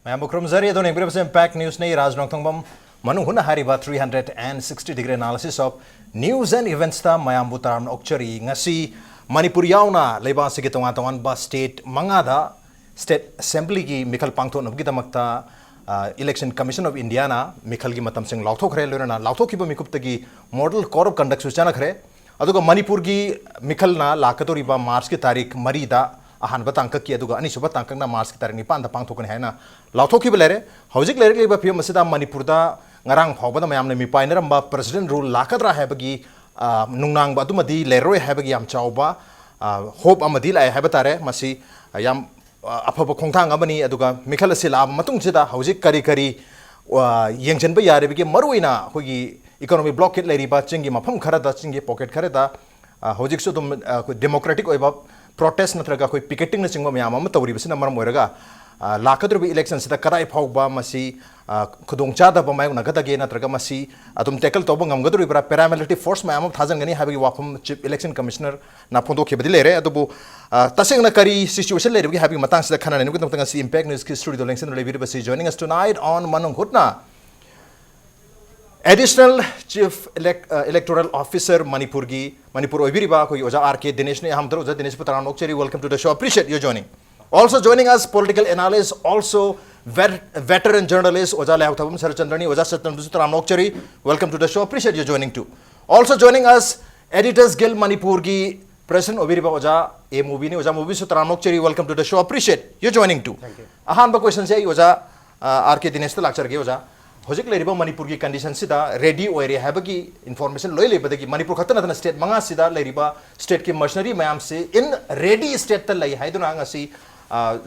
मैं मुख्रमजरी दोनों एक इम्पैक्ट न्यूज़ ने नोंगथोंबाम मनुंग हुना हारिबा 360 degree analysis of news and events ता मयाम बुताराम ओक्चरी ngasi मणिपुर यावना लेबा से तोंगा तोंगान बा स्टेट मंगादा स्टेट असेंबली की मिखल पांगथोन की दमकता इलेक्शन कमीशन ऑफ इंडिया ना मिखल की मतम Singh लाउथोखरे लोरना लाउथोखिबा मिकुप्तगी model code of conduct सूचना खरे अदुगा मणिपुर की मिखल ना लाकतोरिबा मार्च की तारीख मरीदा अहानबा तांकक की अदुगा अनिसुबा तांककना मार्च की तारीख निपान दा पांगथोकने हैना लाउथोखिबा लेरे हौजिक लेरे लेबा फियम मसिदा मणिपुर दा ngarang phawbada mayamne mi painaramba president rule lakadra habagi nungnang ba dumadi leroi habagi yam chawba hope amadi lai habatare masi yam afaba khongthang amani aduga mikhala sila matung sida hojik kari kari yengchenba yare bigi maruina hogi economy blockade leriba chingi mafam khara da chingi pocket khara da hojik su dum democratic oiba protest natraga koi picketing na chingba mayam am tawri bisina maram oiraga लाकद्रब election से कदाई फाउबा मसी खुदोंचादब मायक नगदगे नत्रगा मसी अदुम टेकल तोब ngमगद्रबरा पैरामिलिटरी फोर्स मायम थाजनगनी हाबगी वाफम चीफ इलेक्शन कमिश्नर ना फोंदोखिबदि लेरे अदुबु तसेंगना करी सिचुएशन लेरबगी हाबगी मतंग से खनाने नुगु तंग सी इंपैक्ट न्यूज़ की स्टूडियो लेंसन लेबिर बसी जॉइनिंग अस टुनाइट ऑन मनंग हुटना additional chief electoral officer Manipur ओबिरिबा कोई ओजा आरके दिनेश ने हम ओजा दिनेश पुत्रान ओक्चरी welcome to the show appreciate your joining Also joining us, political analyst, also veteran journalist, Oja LEIHAOTHABAM SARATCHANDRA, Oja SARATCHANDRA, welcome to the show. Appreciate you joining too. Also joining us, Editors Guild Manipur ki President Obiriba Oja MOBI, Oja MOBI Sutramokcheri, welcome to the show. Appreciate you joining too. Thank you. Ahan ba question say Oja RK Dinesh to lecture ge Oja. Hojik leriba Manipur ki condition sida ready oire habagi information loy le badagi Manipur khatana thana state manga sida leriba state ki machinery mayam se in ready state ta lai haiduna ngasi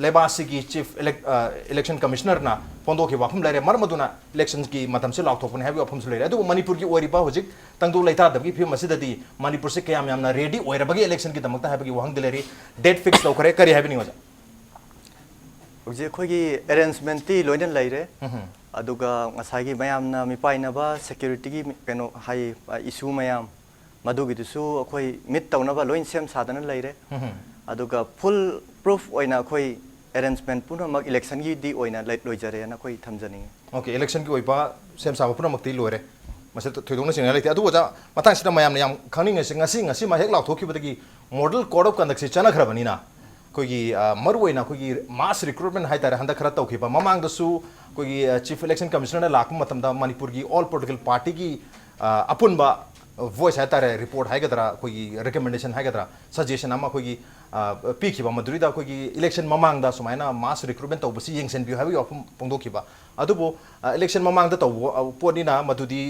लेबासी की chief election commissioner ना पोंदो की वाफम लेरे मरमदुना election की मतम से लाउथोपन है वाफम से लेरे तो मणिपुर की ओरिबा होजिक तंगदु लेता दबगी फिर मसिददी मणिपुर से कयाम यामना रेडी ओइरबगी इलेक्शन की दमकता है बगी वहंग दिलेरी डेट फिक्स लौकरे करी है बिनी होजा उजे खोगी अरेंजमेंट ती लोइन लेरे अदुगा ngसागी मयामना मिपाइनबा सिक्योरिटी की कनो हाई इशू मयाम मदुगी दुसु अखोई मिट तौनबा लोइन सेम सादन लेरे अदुगा फुल प्रूफ ओइना कोई अरेंजमेंट पुनमक इलेक्शन की दी ओइना लोइजरे ना कोई थमजनी ओके इलेक्शन की ओइबा सेम साबा पुनमक ती लोरे मसे थोइदोंना सिंगना लेते अदु ओजा मतंग सिदा मयाम याम खनिंग से ngasi मा हेक लाथोखिबदगी मॉडल कोड ऑफ कंडक्ट से चनाखरबनीना कोई मरुओइना कोई मास रिक्रूटमेंट हाइतारे हंदा खरा तौखिबा ममांग दसु कोई चीफ इलेक्शन कमिश्नर ने लाख मतमदा मणिपुर की ऑल पॉलिटिकल पार्टी की अपुनबा voice हाइतारे रिपोर्ट हाइगदरा कोई रिकमेंडेशन हाइगदरा सजेशन अमा कोई पीखिबा मदुरिदा कोई इलेक्शन ममांगदा सुमाइना मास रिक्रूटमेंट तौबसी येंगसेन बिउ हाबि ऑफ पोंदोखिबा अदुबो इलेक्शन ममांगदा तौबो पोनिना मदुदी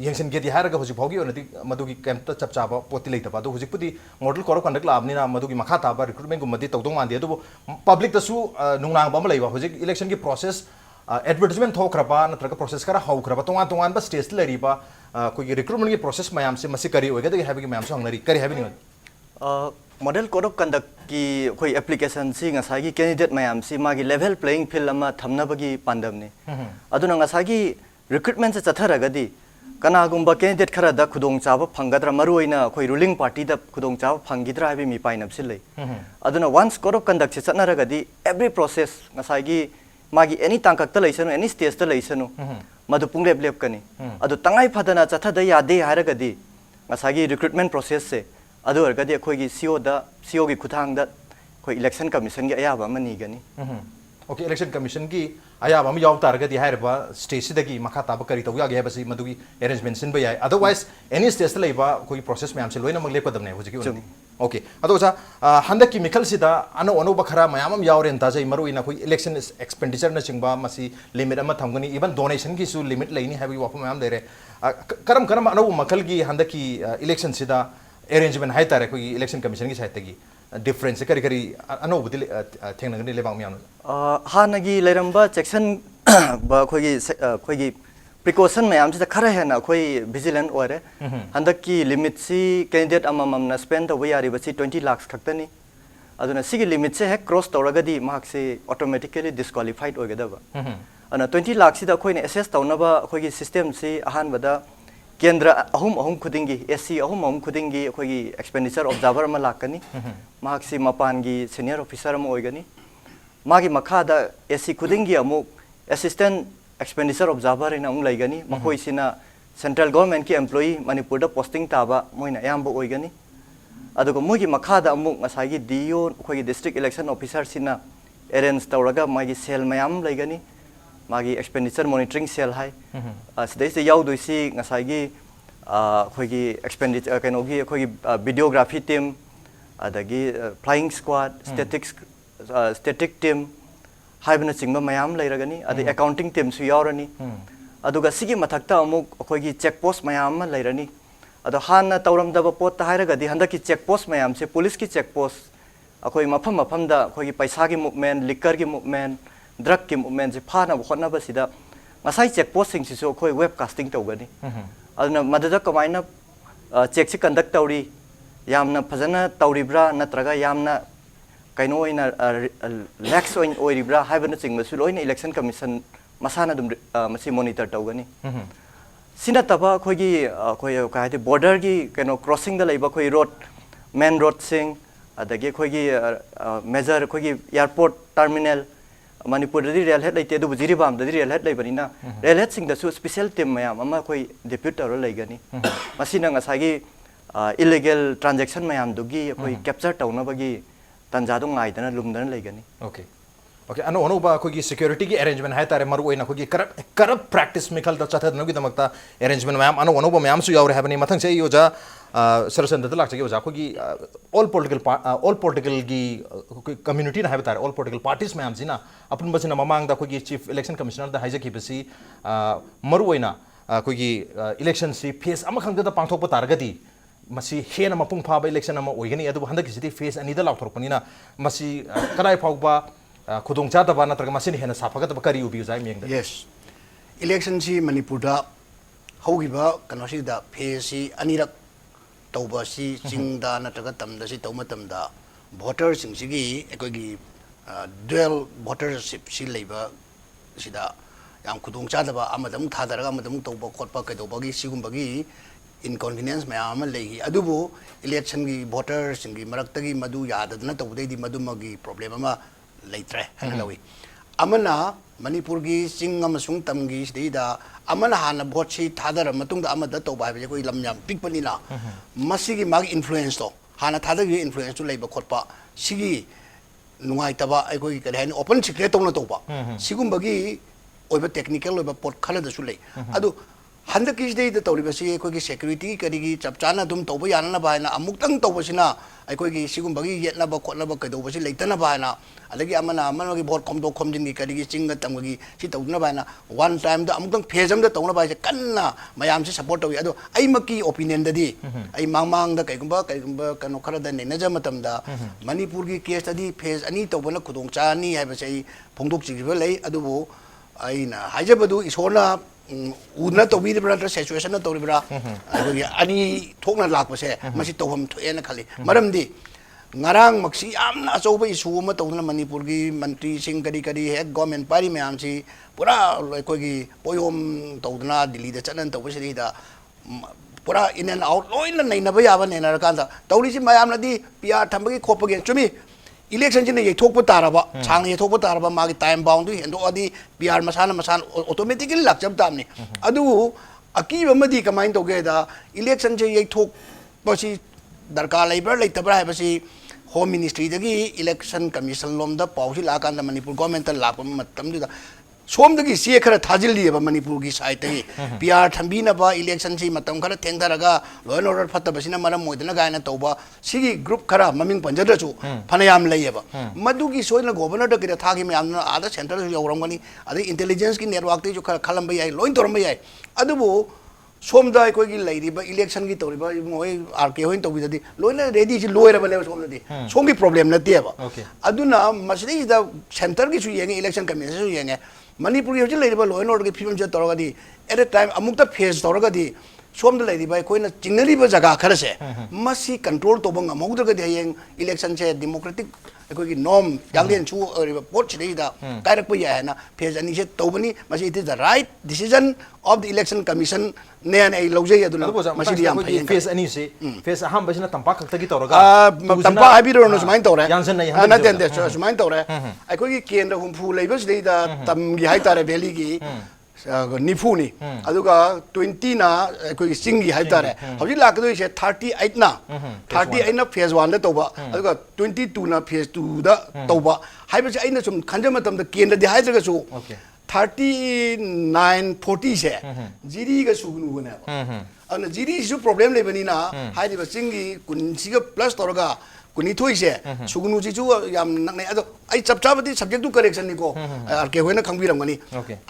येंगसेन गेदि हारगा होजि भौगी ओनदि मदुगी कैंप चपचाबा पोति लेतबा अदु होजिपुदी मॉडल कोड कंडक्ट लाबनिना मदुगी मखा ताबा रिक्रूटमेंट गुमदि तौदों मांदि अदुबो पब्लिक तसु नुंगनांग बम लैबा होजि इलेक्शन की प्रोसेस एडवर्टाइजमेंट थोखरबा नत्रगा प्रोसेस करा हौखरबा तोंगान बा स्टेज लरिबा कोई रिक्रूटमेंट की प्रोसेस मैम से मसी करी होगदगी हाबि मैम से हंगनरी करी हाबि मॉडल कोड ऑफ कंडक्ट की कोई एप्लीकेशन सी ngसागी कैंडिडेट मैम से मागी लेवल प्लेइंग फील्ड अमा थमनबगी पांडमने अदुना ngसागी रिक्रूटमेंट से चथरगदी कनागुंबा कैंडिडेट खरादा खुदोंचाबा फंगदरा मरुइना कोई रूलिंग पार्टी दा खुदोंचाबा फंगिद्रा हाबि मी पाइनबसि लै अदुना वंस कोड ऑफ कंडक्ट से चनरगदी एवरी प्रोसेस ngसागी मागी एनी तांकक त लैसनु एनी स्टेज त लैसनु मधु पुंगलेब लेपकनी अदु तंगाई फदना चथदा यादे हारगदी ngसागी रिक्रूटमेंट प्रोसेस से अदु अरगदी अखोगी सीओ की खुथांग दा कोई इलेक्शन कमीशन की अयाबा मनीगनी ओके इलेक्शन कमीशन की अयाबा याव तारगदी हारबा स्टेज सिदगी मखा ताब करी तौ यागे बसी मधुगी अरेंजमेंट सिन बयाय अदरवाइज एनी स्टेज लेबा कोई प्रोसेस मैम से लोइना मग लेपदमने होजिकी ओके अदोजा हंदक की मिखल सिदा अनो अनो बखरा मयाम यावरेन ताजै मरुइना कोई इलेक्शन एक्सपेंडिचर न चिंगबा मसी लिमिट अमा थमगनी इवन डोनेशन की सु लिमिट लेनी हैबी वाफ मयाम देरे करम अनो मखल की हंदक की इलेक्शन सिदा अरेंजमेंट हाइ तारे कोई इलेक्शन कमीशन की साइड तगी डिफरेंस करी करी अनो बुदि थेंगनगनी लेबांग मयाम हानगी लेरंबा सेक्शन बा खोगी प्रिकॉशन मैम से खरा है ना कोई विजिलेंट ओरे हंदक की लिमिट सी कैंडिडेट अममम स्पेंड तब यारी बसी 20 लाख खक्तनी अदुना सिगी लिमिट से है क्रॉस तौरगदी मार्क से ऑटोमेटिकली डिस्क्वालीफाइड ओगदबा अना 20 लाख सिदा कोइने एसेस तौनबा कोई सिस्टम से अहानबदा केंद्र अहुम खुदिंगी एससी अहुम खुदिंगी कोई एक्सपेंडिचर ऑब्जर्वर मा लाकनी मार्क से मपान की सीनियर ऑफिसर म ओगनी मागी मखादा एससी खुदिंगी अमुक assistant expenditure observer in amung laigani makoi sina central government ki employee Manipur da posting taba moina yamba oigani adugo mogi makhada amung ngasagi DO khoi district election officer sina arrange tawraga magi cell mayam laigani magi expenditure monitoring cell hai sidai se yaw doisi ngasagi khoi gi expenditure kanogi khoi videography team adagi flying squad static team haibna chingba mayam lairagani adi accounting team su yaurani aduga sigi mathakta amuk akhoi check post mayam ma lairani ado hanna tawram daba pot ta hairaga di handaki check post mayam se police ki check post akhoi mafam da akhoi paisa gi movement liquor gi movement drug ki movement se phana khotna ba sida ngasai check post sing sisu akhoi webcasting tawgani aduna madada kamaina check si conduct tawri yamna phajana tawribra natraga yamna kaino ina lax oiribra haibna chingma su loina election commission masana dum masi monitor tawgani sina taba khogi khoi ka hadi border gi kaino crossing da leiba khoi road main road sing adagi khogi major khogi airport terminal Manipur di rail head leite du Jiribam di rail head leibanina rail head sing da su special team mayam ama khoi deputy ro leigani masina ngasagi illegal transaction mayam dugi khoi capture tawna bagi tanjadu ngai dana lumdana leigani okay okay ano ba khoi security gi arrangement hai tare maru oina khoi corrupt practice mikal da chatha no gi damakta arrangement mayam ano ba mayam su yaure habani mathang se yoja Sarachandra da lakcha gi yoja khoi all political gi community na hai tare all political parties mayam sina apun basina mamang da khoi chief election commissioner da haija ki basi maru oina khoi election si face ama khang da pangthok pa targadi masi hena mapung phaba election ama oigani adu handa ki sidi face ani da lakthorpanina masi kadai phauba khudong cha da ba natraga masini hena safaga da kari ubi jai meng da yes election si Manipur da hogiba kanosi da face si anirak tauba si chingda natraga tamda si tauma tamda voter sing sigi ekogi dual votership si leiba sida yam khudong cha da ba amadam thadaraga amadam tauba khotpa kaidobagi sigumbagi inconvenience mayam lehi adubu election gi voter singi maraktagi madu yadadna tawdei di madu magi problem ama leitre halawi amana Manipur gi sing amasung tamgi sida amana hana vote si thadara matung da amada tawba ba koi lamyam pikpani na masigi mag influence to hana thadagi influence to leiba khotpa sigi nungai taba ai koi kale hani open secret tawna tawba sigumbagi oiba technical oiba pot khala da su lei adu handa ki dei da tawri basi koi ki security kari gi chapchana dum tawba yana na ba na amuk tang tawba sina ai koi gi sigumbagi yetna ba khotna ba kai tawba si leitana ba na alagi amana gi vote komdo komjin gi kari gi chinga tamgi si tawna ba na one time da amuk tang phejam da tawna ba se kanna mayam si support tawi ado ai maki opinion da di ai mang da kai gumba kano khara da ne na jama tam da Manipur gi case da di phase ani tawba na khudong cha ni hai ba sei phongdok chi ba lei adu bo ai na haijabadu isona udna tawbi de brother situation na tawri bra ani thokna lakpa se masi tawham thoena khali maram di ngarang maksi amna achouba isu ma tawna Manipur gi mantri sing kadi head government pari mayam si pura koi gi poyom tawna Delhi da chanan tawba si da pura in and out loina nei na ba ya ba ne na kan da tawri si mayam na di pia thambagi khopage chumi election jine ye thokpa taraba chang ye thokpa taraba magi time bound du hendo adi PR masana automatically lakcham tamni adu aki bamadi kamain toge da election je ye thok pasi darkar labor leitabra hai basi home ministry dagi election commission lom da pausi la kan da Manipur government la matam du da som dagi sie khara thajil li ba Manipur gi side tagi PR thambi na ba election si matam khara thengdaraga law and order phatta basina maram moidna ga na tawba sigi group khara maming panjadra chu phanayam leyeba madu gi soina governor da kira thagi me amna ada central yoram gani ada intelligence ki network te ju khara khalam ba yai loin toram ba yai adubu somda koi gi leiri ba election gi tori ba moi RK hoin to bi dadi loina ready ji loira ba le somda di som gi problem na te ba aduna masri da center gi chu yeng election commission chu yeng Manipur gi leiri ba loin order gi film je toroga di at a time amukta face toroga di somda leiri ba koi na chingnari ba jaga khara se masi control to bang amok da ga di yeng election se democratic ꯑꯩꯈꯣꯏꯒꯤ ꯅꯣꯝ ꯌꯥꯡꯂꯦꯟꯁꯨ ꯑꯣꯏꯔꯤꯕ ꯄꯣꯠꯁꯤꯗꯩꯗ ꯀꯥꯏꯔꯛꯄ ꯌꯥꯏ ꯍꯥꯏꯅ phase ꯑꯅꯤꯁꯦ ꯇꯧꯕꯅꯤ ꯃꯁꯤ it is the right decision of the election commission ꯅꯦꯅ ꯑꯩ ꯂꯧꯖꯩ ꯑꯗꯨꯅ ꯃꯁꯤꯗꯤ ꯌꯥꯝ ꯐꯩ ꯐꯦꯁ ꯑꯅꯤꯁꯤ ꯐꯦꯁ ꯑꯍꯥꯟꯕꯁꯤꯅ ꯇꯝꯄꯥꯛ ꯈꯛꯇꯒꯤ ꯇꯧꯔꯒ ꯇꯝꯄꯥꯛ ꯍꯥꯏꯕꯤꯔꯣꯅ ꯁꯨꯃꯥꯏꯅ ꯇꯧꯔꯦ ꯌꯥꯟꯁꯟꯅꯩ ꯅꯠꯇꯦ ꯅꯠꯇꯦ ꯁꯨꯃꯥꯏꯅ ꯇꯧꯔꯦ ꯑꯩꯈꯣꯏꯒꯤ ꯀꯦꯟꯗ꯭ꯔ ꯍꯨꯝꯐꯨ ꯂꯩꯕꯁꯤꯗꯩꯗ ꯇꯝꯒꯤ ꯍꯥꯏꯇꯥꯔꯦ ꯚꯦꯂꯤꯒꯤ ꯅꯤꯐꯨꯅꯤ ꯑꯗꯨꯒ 20나 ꯑꯩꯈꯣꯏꯒꯤ ꯆꯤꯡꯒꯤ ꯍꯥꯏꯇꯥꯔꯦ ꯍꯧꯖꯤꯛ ꯂꯥꯛꯀꯗꯣꯏꯁꯦ 38나 ꯐꯦꯖ 1ꯗ ꯇꯧꯕ ꯑꯗꯨꯒ 22나 ꯐꯦꯖ 2ꯗ ꯇꯧꯕ ꯍꯥꯏꯕꯁꯦ ꯑꯩꯅ ꯁꯨꯝ ꯈꯟꯖ ꯃꯇꯝꯗ ꯀꯦꯟꯗ꯭ꯔꯗꯤ ꯍꯥꯏꯗ꯭ꯔꯒꯁꯨ 39 40ꯁꯦ ꯖꯤꯔꯤꯒ ꯁꯨꯒꯅꯨꯕꯅꯦꯕ ꯑꯗꯨꯅ ꯖꯤꯔꯤꯁꯤꯁꯨ ꯄ꯭ꯔꯣꯕ꯭ꯂꯦꯝ ꯂꯩꯕꯅꯤꯅ ꯍꯥꯏꯔꯤꯕ ꯆꯤꯡꯒꯤ ꯀꯨꯟꯁꯤꯒ ꯄ꯭ꯂꯁ ꯇꯧꯔꯒ ꯀꯨꯟꯅꯤꯊꯣꯏꯁꯦ ꯁꯨꯒꯅꯨꯁꯤꯁꯨ ꯌꯥꯝ ꯅꯛꯅꯩ ꯑꯗꯣ ꯑꯩ ꯆꯞ ꯆꯥꯕꯗꯤ ꯁꯕꯖꯦꯛ ꯇꯨ ꯀꯔꯦꯛꯁꯟꯅꯤꯀꯣ ꯑꯥꯔ ꯀꯦ ꯍꯣꯏꯅ ꯈꯪꯕꯤꯔꯝꯒꯅꯤ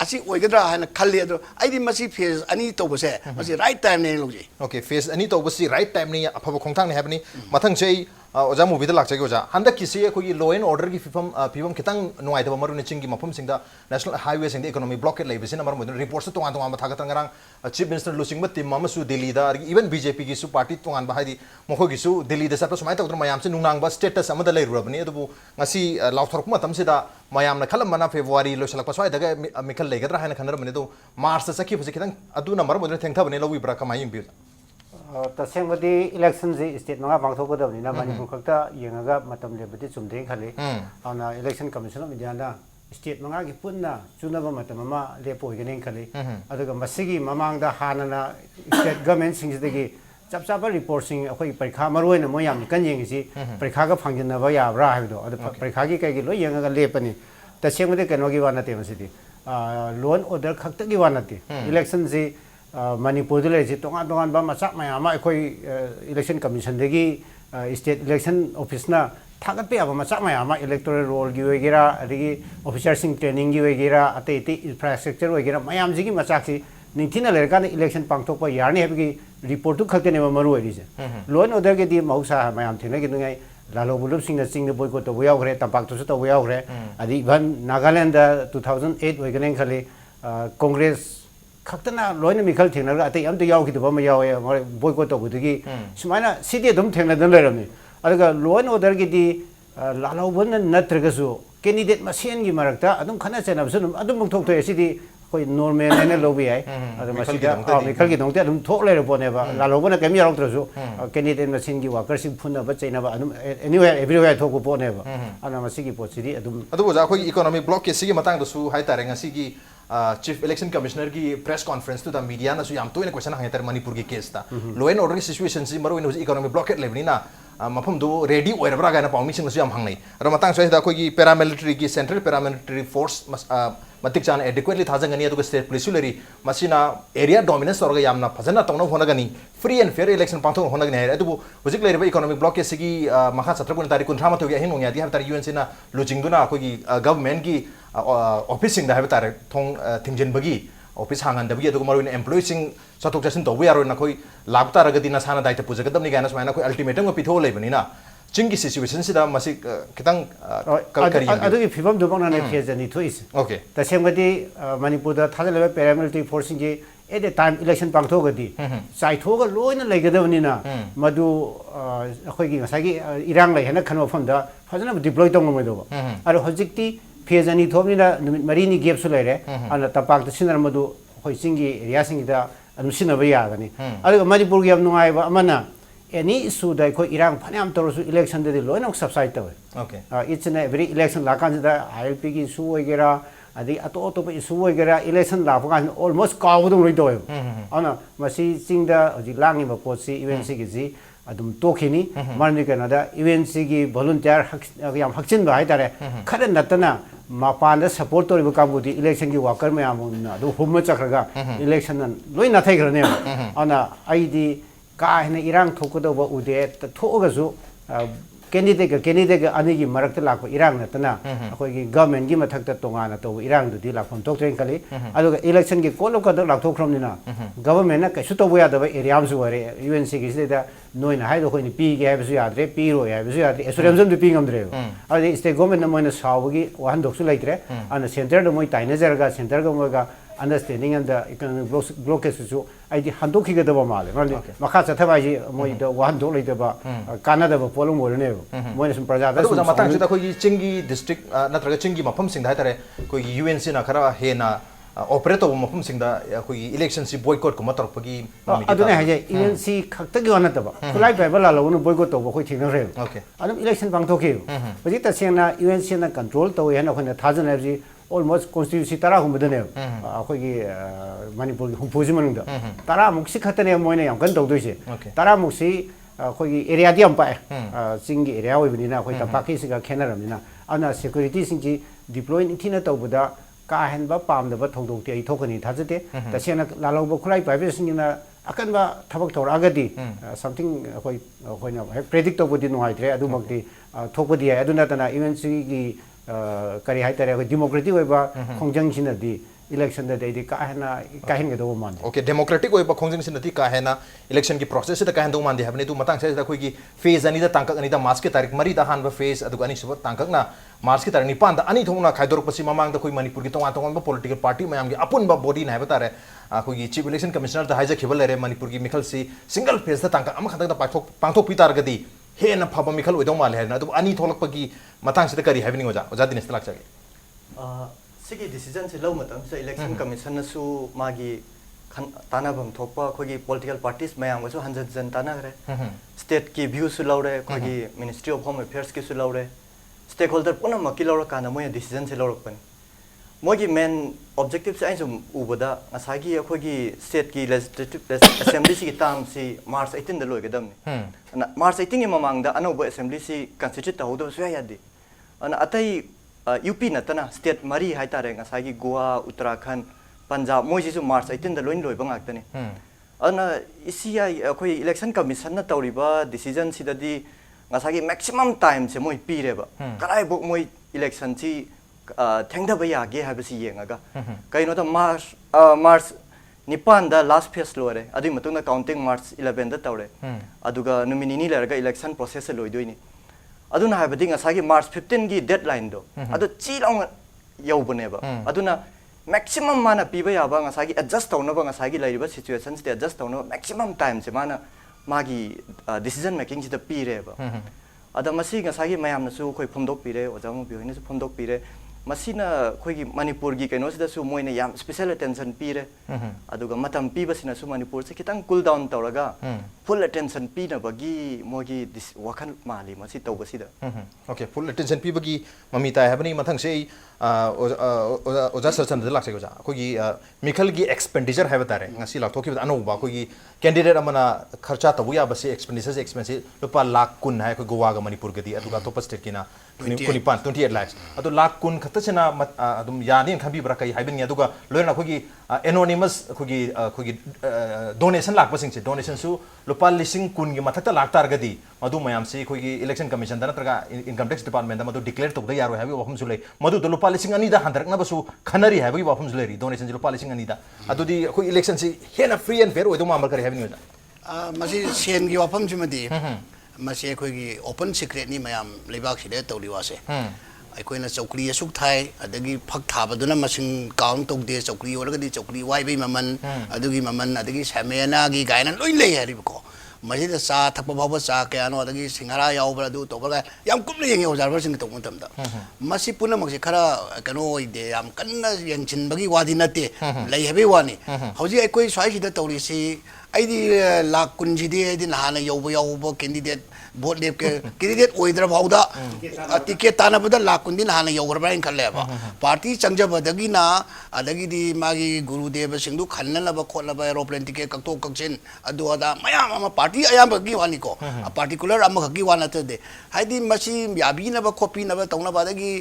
ꯑꯁꯤ ꯑꯣꯏꯒꯗ꯭ꯔꯥ ꯍꯥꯏꯅ ꯈꯜꯂꯤ ꯑꯗꯣ ꯑꯩꯗꯤ ꯃꯁꯤ ꯐꯦꯖ ꯑꯅꯤ ꯇꯧꯕꯁꯦ ꯃꯁꯤ ꯔꯥꯏꯠ ꯇꯥꯏꯝꯅꯦ ꯂꯧꯖꯩ ओके फेस अनी तौबसी राइट टाइम नहीं अफब खोंथांग है मथंग से ओजा मूवी लाचे ओजा हंदक की अखोई लॉ एंड ऑर्डर की फिवम खितंग नुआइदब मरुन चिंग मफम सिंग नेशनल हाईवे सिंग इकोनॉमी ब्लॉकेट लेबसिन मरम रिपोर्ट से तोंगान तोंगान थागत ngarang चीफ मिनिस्टर लुसिंग टीम अमसु दिल्ली दा इवन बीजेपी की पार्टी तोंगान हाइदी मखो गिसु दिल्ली दा सप सुमाय तौद्र मयाम से नुंगांग स्टेटस अमदा लेरुरबनी अदुबु ngasi लाउथरक मतम से दा मयाम खलम मना फेब्रुवारी लोसलक स्वाय दगा मिखल लेगद्रा हाइन खनरबनी दो मार्च से सखी फसे खितंग अदुना मरम थेंथबने लौबिब्रा कमाय बिउ तसेंबदी इलेक्शन जी स्टेट मंगा पांगथोकदबनिना मणिपुर खक्ता येंगागा मतम लेबदी चुमदे खले आउना इलेक्शन कमिशन ऑफ इंडिया ना स्टेट मंगा की पुन्ना चुनबा मतम मा लेपोइगने खले अदुगा मसिगी ममांगदा हानना स्टेट गवर्नमेंट सिंगदगी चप चाप रिपोर्ट सिंग अखोई परीक्षा मरोइना मोयाम कन येंगिसी परीक्षा का फंगिनबा याब्रा हाइदो अदु परीक्षा की कई लो येंगागा लेपनी तसेंबदी कनोगी वानते मसिदी लोन ऑर्डर खक्तगी वानते इलेक्शन जी मणिपुर से तोान तोान मचा मैम अखोई election commission state election office थागत याब मचा मैम इलेक्टोरल रोल की वगैरह अदगी ऑफिसर ट्रेनिंग की वगैरह अतई अतई इंफ्रास्ट्रक्चर वगैरह मैम से मचाक निंथीना लेरकान इलेक्शन पांथोप यानी है रिपोर्ट खक्तने मरुसे लॉ एंड ऑर्डर की मौसा मैम थेंगे लालोबुलुब चिंग बोयकॉट तब याग्रे तंपाक्तसु तब याग्रे अदि इवन नागालैंड 2008 वगैरह खले कांग्रेस खक्तना लोइन मिखल थेंगना अतई अमत यावखिदब म यावे बोयकॉट तबुदगी सुमाइना सिदि अदुम थेंगनादन लेरमनि अदुगा लॉ एंड ऑर्डर की लालोबन नत्रगसु कैंडिडेट मसेनगी मरक्ता अदुम खना चेनबसु अदुम मुक्थोक्थोय सिदि कोई नॉर्मल ने लोबी है अदु मसिदा मिखल की दंते अदुम थोक लेर पोनेबा लालोबन केम यावक्त्रसु कैंडिडेट मसेनगी वर्कर्स फुनबा चैनबा अदुम एनीवेयर एवरीवेयर थोक पोनेबा अना मसिगी पोसिदि अदुम अदु ओजा अखोई इकोनॉमिक ब्लॉक के सिगी मतंग दसु हाइतारे ngasi चीफ इलेक्शन कमिश्नर की प्रेस कॉन्फ्रेंस तो मीडिया ना याम तो क्वेश्चन हांगे मणिपुर की केस ता लॉ एंड ऑर्डर की सिचुएशन से मरो इकोनॉमिक ब्लॉकेट लेबनीना मफम दो रेडी ओइरबरा गाना पाउमी सिंग याम हांगनै अरो मतंग सहिदा अखोई पैरामिलिटरी की सेंट्रल पैरामिलिटरी फोर्स मतिक चान एडिक्वेटली थाजंगनी अदुगा स्टेट पुलिस लेरी मसिना एरिया डोमिनेंस तौरगा यामना फजना तौनो होनगनी फ्री एंड फेयर इलेक्शन पांथो होनगनी है अदुबु हुजिक लेरिबा इकोनॉमिक ब्लॉक के सिगी मखा सत्रकुन तारिख 19 की अहिन ओंयादी हर तारिख यूएन सेना लुजिंगदुना अखोई गवर्नमेंट की ऑफिस सिंग दा है तारे थोंग थिंजनबगी ऑफिस हांगनदबगी अदुगा मरुन एम्प्लॉय सिंग चतोक चसिन तौबु यारो नखोई लाबतारगदी नसाना दायित्व पुजगदबनी गाना सुमाइना कोई अल्टीमेटम को पिथो लेबनीना चिंगी सिचुएशन से मसी खितंग कलकरी अदुगी फिबम दुबंगना ने फेजनी थोइस ओके तसेंगदी मणिपुर दा थाजलेबा पैरामिलिटरी फोर्सिंग की एट द टाइम इलेक्शन पांथोगदी चाइथोगा लोइना लेगदबनीना मदु अखोइगी ngसागी इरांग लै हेना खनो फमदा फजना डिप्लॉय तंगमैदोबा आरो हजिकती फेजनी थोबनीना नुमित मरीनी गैप सु लेरे अन तपाक सिनर मदु होय चिंगी एरिया सिंगदा अनु सिनबा यागनी आरो मणिपुर की अब नुआइबा अमना एनी इशू दा को इरांग फनाम तोरसु इलेक्शन दे लोइन ऑफ सबसाइड तवे okay it's an every election लाकान दा आईएलपी की इशू वगैरह अदि अतो अतो इशू वगैरह इलेक्शन लाफगान ऑलमोस्ट कावदो रइ तवे अना मसी चिंगदा हजि लांगिबा पोसी इवेंसी की जी अदुम तोखिनी मारनि कनादा इवेंसी की वॉलंटियर याम हक्चिन बा हाइतारे खरे नतना मापान सपोर्ट तोरिबा काबुदी इलेक्शन की वर्कर मयामुना दो हुम चखरगा इलेक्शन लोइ नाथैग्रने अना आईदी का इरांग थोकदब उदे थोगसु कैंडिडेट अनिगी मरक्त लाख इरांग नतना अखोई गवर्नमेंट की मथक तोंगाना तब इरांग दुदी लाखम तोक्ट्रेन खली अदुगा इलेक्शन की कोलो कदर लाथोख्रमनिना गवर्नमेंट कैसु तब यादब एरियामसु वरे यूएनसी की सिदा नोइना हाइदो खोइनि पीगे हाइबसु याद्रे पीरो हाइबसु याद्रे एसुरेमजम दु पिंगमद्रे अदि स्टेट गवर्नमेंट मोइना सावगी वाहन दोक्सु लैत्रे अन सेंटर दो मोइ ताइनेजरगा centre गमगा understanding and the economic blockage su ai di handok ki gadaba male mali makha chathaba ji moi da wan do lai daba kana da polong mo ne moi sum praja da ꯑꯗꯨꯒ ꯃꯇꯥꯡꯁꯤꯗ ꯑꯩꯈꯣꯏꯒꯤ ꯆꯤꯡꯒꯤ district ꯅꯠꯇ꯭ꯔꯒ ꯆꯤꯡꯒꯤ ꯃꯐꯝꯁꯤꯡꯗ ꯍꯥꯏꯇꯥꯔꯦ ꯑꯩꯈꯣꯏꯒꯤ UNCꯅ ꯈꯔ ꯍꯦꯟꯅ ꯑꯣꯄꯔꯦꯠ ꯇꯧꯕ ꯃꯐꯝꯁꯤꯡꯗ ꯑꯩꯈꯣꯏꯒꯤ ꯏꯂꯦꯛꯁꯟꯁꯤ ꯕꯣꯏꯀꯣꯠꯀꯨꯝꯕ ꯇꯧꯔꯛꯄꯒꯤ ꯑꯗꯨꯅꯦ ꯍꯥꯏꯖꯦ UNC ꯈꯛꯇꯒꯤ ꯋꯥ ꯅꯠꯇꯕ ꯈꯨꯠꯂꯥꯏ ꯄꯥꯏꯕ ꯂꯥꯜꯍꯧꯕꯅ ꯕꯣꯏꯀꯣꯠ ꯇꯧꯕ ꯑꯩꯈꯣꯏ ꯊꯦꯡꯅꯈ꯭ꯔꯦꯕ ꯑꯗꯨꯝ ꯏꯂꯦꯛꯁꯟ ꯄꯥꯡꯊꯣꯛꯈꯤꯕ ꯍꯧꯖꯤꯛ ꯇꯁꯦꯡꯅ UNCꯅ ꯀꯟꯇ꯭ꯔꯣꯜ ꯇꯧꯋꯦ ꯍꯥꯏꯅ ꯑꯩꯈꯣꯏꯅ ꯊꯥꯖꯅꯔꯤꯕꯁꯤ almost constituency 10 ꯑꯩꯈꯣꯏꯒꯤ ꯃꯅꯤꯄꯨꯔꯒꯤ ꯍꯨꯝꯐꯨꯁꯤ ꯃꯅꯨꯡꯗ 10ꯃꯨꯛꯁꯤ ꯈꯛꯇꯅꯦ ꯃꯣꯏꯅ ꯌꯥꯝ ꯀꯟꯅ ꯇꯧꯗꯣꯏꯁꯦ 10ꯃꯨꯛꯁꯤ ꯑꯩꯈꯣꯏꯒꯤ ꯑꯦꯔꯤꯌꯥꯗꯤ ꯌꯥꯝ ꯄꯥꯛꯑꯦ ꯆꯤꯡꯒꯤ ꯑꯦꯔꯤꯌꯥ ꯑꯣꯏꯕꯅꯤꯅ ꯑꯩꯈꯣꯏ ꯇꯝꯄꯥꯛꯀꯤꯁꯤꯒ ꯈꯦꯠꯅꯔꯕꯅꯤꯅ ꯑꯗꯨꯅ ꯁꯦꯀ꯭ꯌꯨꯔꯤꯇꯤꯁꯤꯡꯁꯤ ꯗꯤꯄ꯭ꯂꯣꯏ ꯅꯤꯡꯊꯤꯅ ꯇꯧꯕꯗ ꯀꯥ ꯍꯦꯟꯕ ꯄꯥꯝꯗꯕ ꯊꯧꯗꯣꯛꯇꯤ ꯑꯩ ꯊꯣꯛꯀꯅꯤ ꯊꯥꯖꯗꯦ ꯇꯁꯦꯡꯅ ꯂꯥꯜꯍꯧꯕ ꯈꯨꯠꯂꯥꯏ ꯄꯥꯏꯕꯁꯤꯡꯅ ꯑꯀꯟꯕ ꯊꯕꯛ ꯇꯧꯔꯛꯑꯒꯗꯤ ꯁꯝꯊꯤꯡ ꯑꯩꯈꯣꯏꯅ ꯍꯦꯛ ꯄ꯭ꯔꯦꯗꯤꯛ ꯇꯧꯕꯗꯤ ꯅꯨꯡꯉꯥꯏꯇ꯭ꯔꯦ ꯑꯗꯨꯃꯛꯇꯤ ꯊꯣꯛꯄꯗꯤ ꯌꯥꯏ ꯑꯗꯨ ꯅꯠꯇꯅ UNCꯒꯤ ꯀꯔꯤ ꯍꯥꯏꯇꯥꯔꯦ ꯑꯩꯈꯣꯏ ꯗꯦꯃꯣꯀ꯭ꯔꯦꯇꯤꯛ ꯑꯣꯏꯕ ꯈꯣꯡꯖꯪꯁꯤꯅꯗꯤ इलेक्शन दे का है ना काहिन के दो मान ओके डेमोक्रेटिक ओइ बखोंजिंग सिनति का है ना इलेक्शन की प्रोसेस से का दो मान दे हबने तू मतंग से कोई की फेज अनि दा तांकक अनि दा मार्च के तारीख मरी दा हान फेज अदु अनि सब तांकक ना मार्च की तारीख निपान दा अनि थोंना खाइदोर पसी ममांग दा कोई मणिपुर की तोंगा तोंगा पॉलिटिकल पार्टी मयाम की अपुन बा बॉडी ना है बता रे कोई की चीफ इलेक्शन कमिश्नर दा हाइजा खिबल रे मणिपुर की मिखल सी सिंगल फेज दा तांकक अम खतक दा पांथोक पितार गदी हे ना फबा मिखल ओइदो माल है ना तो अनि थोलक पगी मतंग से करी हैवनिंग ओजा दिनेश तलाक जागे सिगी डिसीजन से लो मतम से इलेक्शन कमीशन नसु मागी तानाबम थोपा खोगी पॉलिटिकल पार्टीज मयाम गसु हंजन जन ताना रे स्टेट की व्यू सु लौरे खोगी मिनिस्ट्री ऑफ होम अफेयर्स की सु लौरे स्टेक होल्डर पुना मकी लौर काना मोय डिसीजन से लौरक पन मोगी मेन ऑब्जेक्टिव से आइसु उबदा असागी खोगी स्टेट की लेजिस्लेटिव असेंबली सी ताम सी मार्च 18 द लोइगदम नि मार्च 18 की ममांग दा अनोबो असेंबली सी कंस्टिट्यूट तहौदो सु यादी अन अतई यूपी नतना स्टेट मरी है तारे ngसागी गोवा उत्तराखंड पंजाब मोइसिसु मार्च 18 द लोइन लोइबा ngakतनी अना इसीआई अखोई इलेक्शन कमीशन न तौरिबा डिसीजन सिददी ngसागी मैक्सिमम टाइम से मोइ पीरेबा कराय बो मोइ इलेक्शन सी थेंगदबा यागे हाबसी येंगागा कइनो त मार्च निपान द लास्ट फेस लोरे अदि मतुंग काउंटिंग मार्च 11 द तौरे अदुगा नुमिनिनी लरगा इलेक्शन प्रोसेस से लोइदोइनी अदुना हाबदि ngसागी मार्च 15 की डेडलाइन दो अदु चीलांग यौबनेबा अदुना मैक्सिमम माना पीबा याबा ngसागी एडजस्ट तौनबा ngसागी लाइरिबा सिचुएशन से एडजस्ट तौनो मैक्सिमम टाइम से माना मागी डिसीजन मेकिंग से पीरेबा अदा मसी ngसागी मयामनसु खोइ फमदोक पीरे ओजामु बिहोइनसु फमदोक पीरे मसीना खोगी मणिपुर की कैनोसिदसु मोइने याम स्पेशल अटेंशन पीरे अदुगा मतम पीबसिनसु मणिपुर से खितंग कूल डाउन तौरगा फुल अटेंशन पीनबगी मोगी वखन माली मसी तौबसिदा ओके फुल अटेंशन पीबगी ममिता हैबनी मथंग से ओजा सरचंद लाक्से ओजा खोगी मिखल की एक्सपेंडिचर है बता रहे ngasi लाथोकी अनौबा खोगी कैंडिडेट अमना खर्चा तबु या बसे एक्सपेंडिचर से एक्सपेंसिव रुपा लाख कुन है कोई गोवा गा मणिपुर गदी अदुगा तो स्टेट की ना 28 लाख अदु लाख कुन खतसेना अदुम यानि खबी ब्रा कई हाइबन अदुगा लोयना खोगी एनोनिमस खोगी डोनेशन लाख पसिंग से डोनेशन सु रुपा लिसिंग कुन की मथक लाख तार गदी मधु मयाम से खोगी इलेक्शन कमीशन दा नत्रगा इनकम टैक्स डिपार्टमेंट दा मधु डिक्लेयर तौदा यारो हाबी वफम सु ले मधु दो रुपा लिसिंग अनी दा हंदरकना बसु खनरी हाबी वफम सु लेरी डोनेशन से रुपा लिसिंग अनी दा अदुदी खोई इलेक्शन से हेना फ्री एंड फेयर ओइदो मामल करे हाबी नोदा मसी सेन की वफम सिमदी मसी खोगी ओपन सीक्रेट नि मयाम लेबाक सिदे तौलिवासे अखोइना चौकरी असुक थाई अदगी फक थाबदुना मसिंग काउंट तौदे चौकरी ओरगदी चौकरी वाइबे ममन अदगी ममन अदगी समेना की गायना लोइ ले हरिबको मसीदा चा थप बाबा चा कयानो अदगी सिंगारा यावबरा दु तोबगा याम कुमले यंगे ओजारबर सिंग तौम तमदा मसी पुना मक्से खरा कनो ओइदे याम कन्ना यंचिनबगी वादी नते लै हबे वानी हौजी अखोइ स्वाइसिदा तौरिसी आइदी लाख कुंजिदे आइदी नहाना यौबो कैंडिडेट वोट लेप के कैंडिडेट ओइद्र भाउदा टिकेट तानबदा लाख कुंदी नहाना यौरबा इन खलेबा पार्टी चंगजबदगी ना अदगी मागी गुरुदेव सिंधु खन्नलब खोलब एरोप्लेन टिकेट कक्तो कक्सिन अदु अदा मयाम अमा पार्टी अयाबगी वानिको पार्टिकुलर अमा खगी वानतदे हाइदी मसी याबीनब खोपीनब तौनब अदगी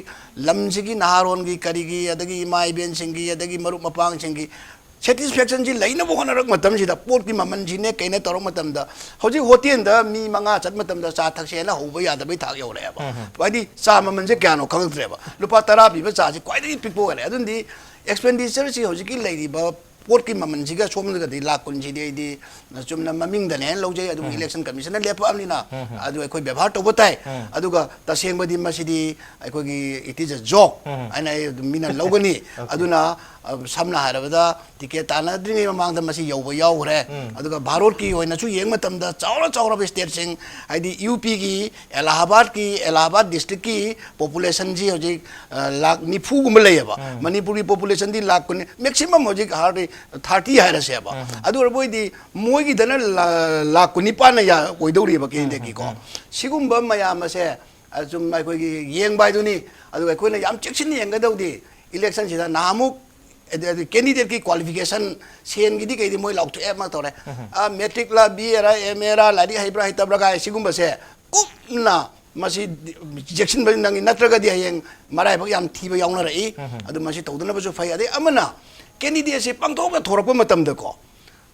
लमसिगी नहारोनगी करिगी अदगी माई बेन सिंगी अदगी मरुप मपांग सिंगी सेटिस्फैक्शन जी लेना होनरक मतम जी पोट की ममन जी ने कहीं तौर मतम हौजी होटेल मी मंगा चत मतम चा थक्सेना हौब यादबई थाक यौरेबा वादी चा ममन से क्यानो खंगद्रेबा लुपा 10 पीब चा से क्वाइदगी पिकपो गरे अदुंदी एक्सपेंडिचर सी हौजी की लेरिबा पोट की ममन सिगा सोमदगदी लाख कुंजी दे चुमना ममिंग दने लौजे अदु इलेक्शन कमीशन लेपअमनिना अदु अखोय व्यवहार तोबो ताई अदुगा तसेंबदी मसिदी अखोगी इट इज अ जोक आइना मिना लौगनी अदुना samna harabada ticket tanadri mamangda masi yauba yaure aduga bharot ki hoina chu yeng matamda chaura state sing haidi UP ki Allahabad district ki population ji hoji lakh nifu gum leyaba manipuri population di lakh kun maximum hoji 30 haira se ba adu boi di moi gi dana lakh kun nipa na ya oidori ba ke de ki ko sigumba mayam se azum mai ko gi yeng bai du ni adu ko na yam cheksin yeng ga daudi election sida namuk candidate की qualification Sen की दी कहीं मोई lout app मत हो रहे matric ला B era M era लाड़ी हाइब्रा हितब लगा ऐसी गुम बसे कुछ ना मसी जेक्शन बनी नंगी नत्रगा दिया ये मराई बगी हम थी बयां ना रही अदु मसी तो उधर बजो फाई अदे अमना candidate से पंक्तों का थोड़ा पर मतम देखो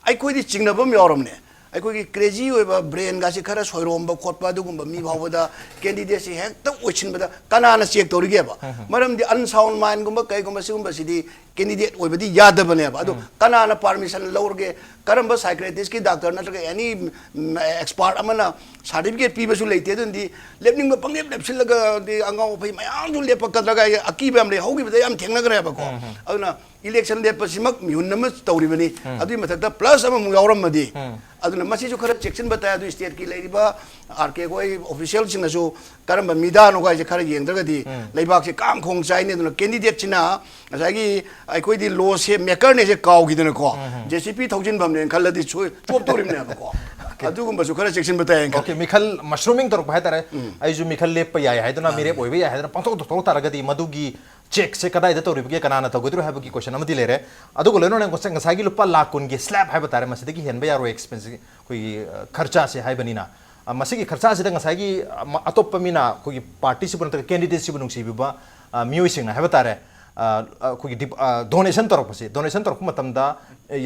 आई कोई दी चिंगना बम यारम ने आई कोई क्रेजी हुए बा ब्रेन का से खरा सोयरोम बा खोट बा दुगुम बा मी भाव बदा candidate से है तब उचिन बदा कना ना चेक तोड़ी गया बा मरम दी अनसाउंड माइंड गुम बा कई गुम से दी candidate होए बदी याद बने बा अदु कना ना परमिशन लौर के करम बा साइकियाट्रिस्ट की डॉक्टर ना तो एनी एक्सपर्ट अमना सर्टिफिकेट पी बसु लेते दुंदी लेपनिंग बा पंगलेप लेपसिल लगा दी अंगाव फई मयाम जो लेप पकड़ लगा अकी बे हमले होगी बदा हम ठेंगना करे बा को अदुना इलेक्शन लेप सिमक म्यून नम तौरी बनी अदु मथक प्लस अम यावरम मदी अदुना मसी जो खरा चेक्शन बताया अदु स्टेट की लेरिबा आरके कोई ऑफिशियल सिंगसु करम मीदा नो गाय खरा येंद्रगदी लेबाक से काम खोंग चाइने अदुना कैंडिडेट सिना असागी अखोई दी लो से मेकर ने से काव गिदन को जेसीपी थौजिन बमने खल्लदी चोप तोरिमने को अदुगुम बसु खरा चेक्शन बताया ओके मिखल मशरूमिंग तोर भाई तारे आइजु मिखल ले प याय हाइदना मेरे ओइबे याय हाइदना पंतो तो तारगदी मदुगी चेक से कदाई द तोरिब के कनाना तगुद्रु हाब की क्वेश्चन अमदि लेरे अदुगो लेनो ने गोसंग सागी लुपा लाख कुन की स्लैब हाब तारे मसदगी हेनबे यारो एक्सपेंस कोई खर्चा से हाइबनिना मसिगी खर्चा से दंग सागी अतोप मिना कोई पार्टी से बनत कैंडिडेट से बनुसी बिबा म्यूसिंग हाब तारे कोई डोनेशन तोरप मतमदा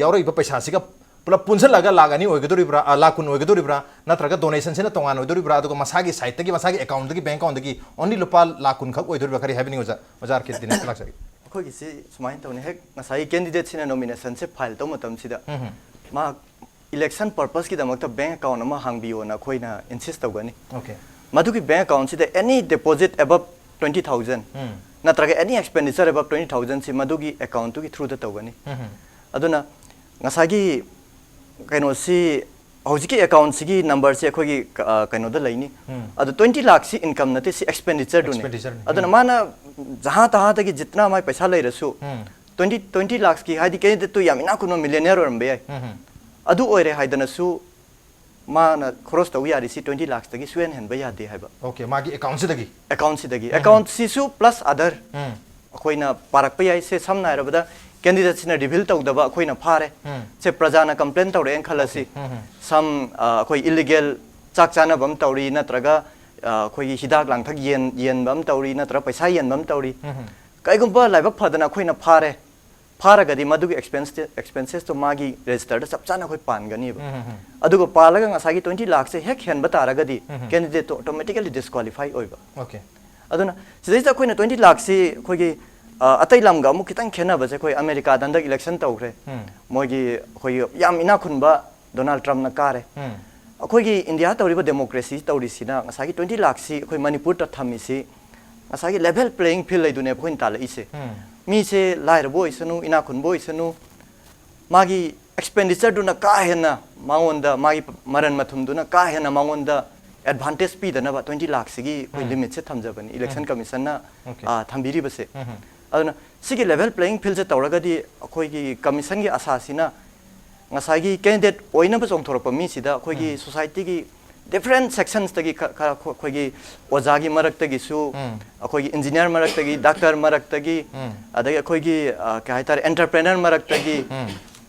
यारो इबा पैसा सिगा पुलप पुंसलगा लागनी ओइगदोरिब्रा लाकुन ओइगदोरिब्रा नत्रगा डोनेशन से न तोंगान ओइदोरिब्रा अदुगा मसागी साइट की मसागी अकाउंट की बैंक अकाउंट की ओनली लुपा लाकुन खक ओइदोरिब्रा खरी हैबनी वजार के दिनेश लाक्सरी अखोई गिसे सुमाइन तौने हेक मसाई कैंडिडेट सिना नॉमिनेशन से फाइल तो मतम सिदा मा इलेक्शन पर्पस की दमक बैंक अकाउंट अमा हांगबियो ना खोइना इंसिस्ट तौगनी ओके मधु की बैंक अकाउंट सिदा एनी डिपॉजिट अबव 20000 नत्रगा एनी एक्सपेंडिचर अबव 20000 से मधु की अकाउंट की थ्रू द तौगनी अदुना ngасagi kaino si hojiki account sigi number se khoi kaino da laini adu 20 lakh si income nate si expenditure du ne adu mana jaha taha ta ki jitna mai paisa lai rasu 20 lakhs ki haidi ke to yamina kuno millionaire orbe ai adu oire haidana su mana cross to yari si 20 lakhs ta ki suen hen ba yade haiba okay magi account si dagi account si su plus other khoina parak pa yai se samna rabada candidate sina reveal tawdaba khoina phare se prajana complain tawre en khalasi some khoi illegal chak chana bam tawri natraga khoi hidak langthak yen bam tawri natra paisa yen bam tawri kaigumba laibak phadana khoina phare gadi madugi expenses to magi register da sab chana khoi pan gani ba adugo palaga ngasagi 20 lakh se hek hen batara gadi candidate to automatically disqualify oiba okay aduna sidai ta khoina 20 lakh se khoi अतई लमगा अमुक खितंग खेनब से कोई America दंदक election तौरे मोगी कोई याम इना खुनबा Donald Trump न कारे अखोगी India तौरिबा democracy तौरिसिना ngसागी 20 lakh सी कोई मणिपुर त थमिसी ngसागी लेवल प्लेइंग फील्ड लैदुने कोइन ताल इसे मी से लायर बॉय सनु इना खुन बॉय सनु मागी एक्सपेंडिचर दुना का हेना मांगोंदा मागी मरन मथुम दुना का हेना मांगोंदा एडवांटेज पी दनबा 20 लाख सिगी कोई लिमिट से थमजबनी इलेक्शन कमीशन ना थंबिरी बसे अदुना सिगी लेवल प्लेइंग फील्ड से तौरगदी अखोगी कमीशन की आसासिना ngसागी कैंडिडेट ओइना बसोंथोरप मी सिदा अखोगी सोसाइटी की डिफरेंट सेक्शंस तगी अखोगी ओजागी मरक तगी सु अखोगी इंजीनियर मरक तगी डॉक्टर मरक तगी अदगी अखोगी क्या हाइतार एंटरप्रेन्योर मरक तगी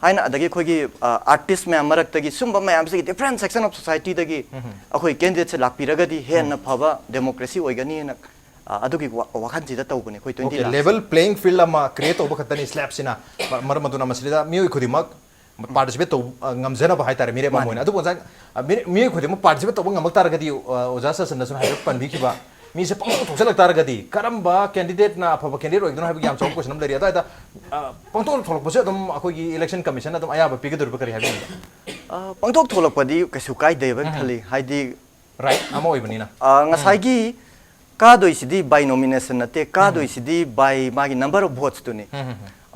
हाइना अदगी अखोगी आर्टिस्ट मैम मरक तगी सुंबा मैम से डिफरेंट सेक्शन ऑफ सोसाइटी तगी अखोई कैंडिडेट से लाकपिरगदी हेन फबा डेमोक्रेसी ओइगनी न अदुगी वाखन जिदा तौबने कोई 20 लाख लेवल प्लेइंग फील्ड अमा क्रिएट ओब खतनी स्लैब सिना मरमदुना मसलिदा मियो खुदिमक पार्टिसिपेट तो ngamjena ba haitare mire mamoi adu bonja mire खुदिमक पार्टिसिपेट तो ngam तारगदी ओजा ससन सुन हाइब पनबी खिबा mi se pang thok selak tar ga di karamba candidate na apha candidate oidna ha yam chawk question leri ada pang thok thok pose adum akhoi gi election commission adum aya ba pigadur ba kari ha bi pangthok tholakpadi kaisu kai dei ba thali haidi right amo oibani na ngasai gi ka doi sidi by nomination na te ka doi sidi by magi number of votes tu ni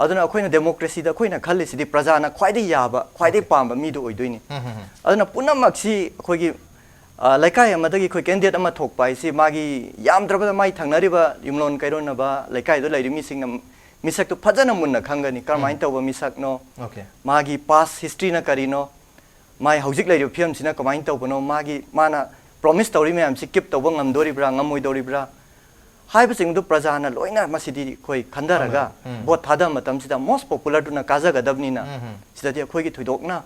aduna akoina democracy da akoina khalli sidi praja na khwaidai yaba khwaidai pamba mi do oidoi ni aduna punamak si akhoi gi laikai amadagi khoi candidate ama thok pai si magi yam draba mai thangnari ba yumlon kairo na ba laikai do lairi mi sing na misak tu phajana munna khangani karmain tawba misak no okay magi past history na karino mai hojik lairi film sina kamain tawbano magi mana promise tawri me am si keep tawba ngamdori bra ngamoi dori bra hai basing du prajana loina masidi khoi khandaraga bot thada matam sida most popular tu na kaza gadabni na sida dia khoi gi thoidok na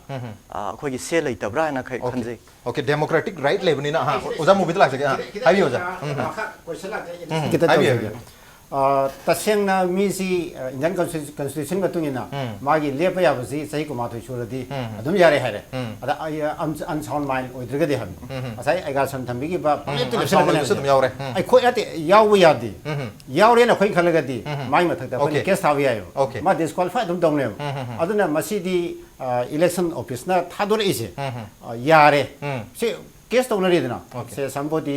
khoi gi se lai tabra na khai khanjai okay democratic right lebani na ha oja movie lak jage ha habi oja kita tahu taseng na misi Indian constitution batungina magi lepa ya basi sai ko ma thoi suradi adum yare hare ada unsound mind oidrga de ham asai aiga sam thambi gi ba dum yaure ai khoi ate yaw ya di yaure na khoi khalaga di mai ma thakta khoi case thawi ayo ma disqualify dum dong ne aduna masidi election office na thador ise yare se case to nari dina se somebody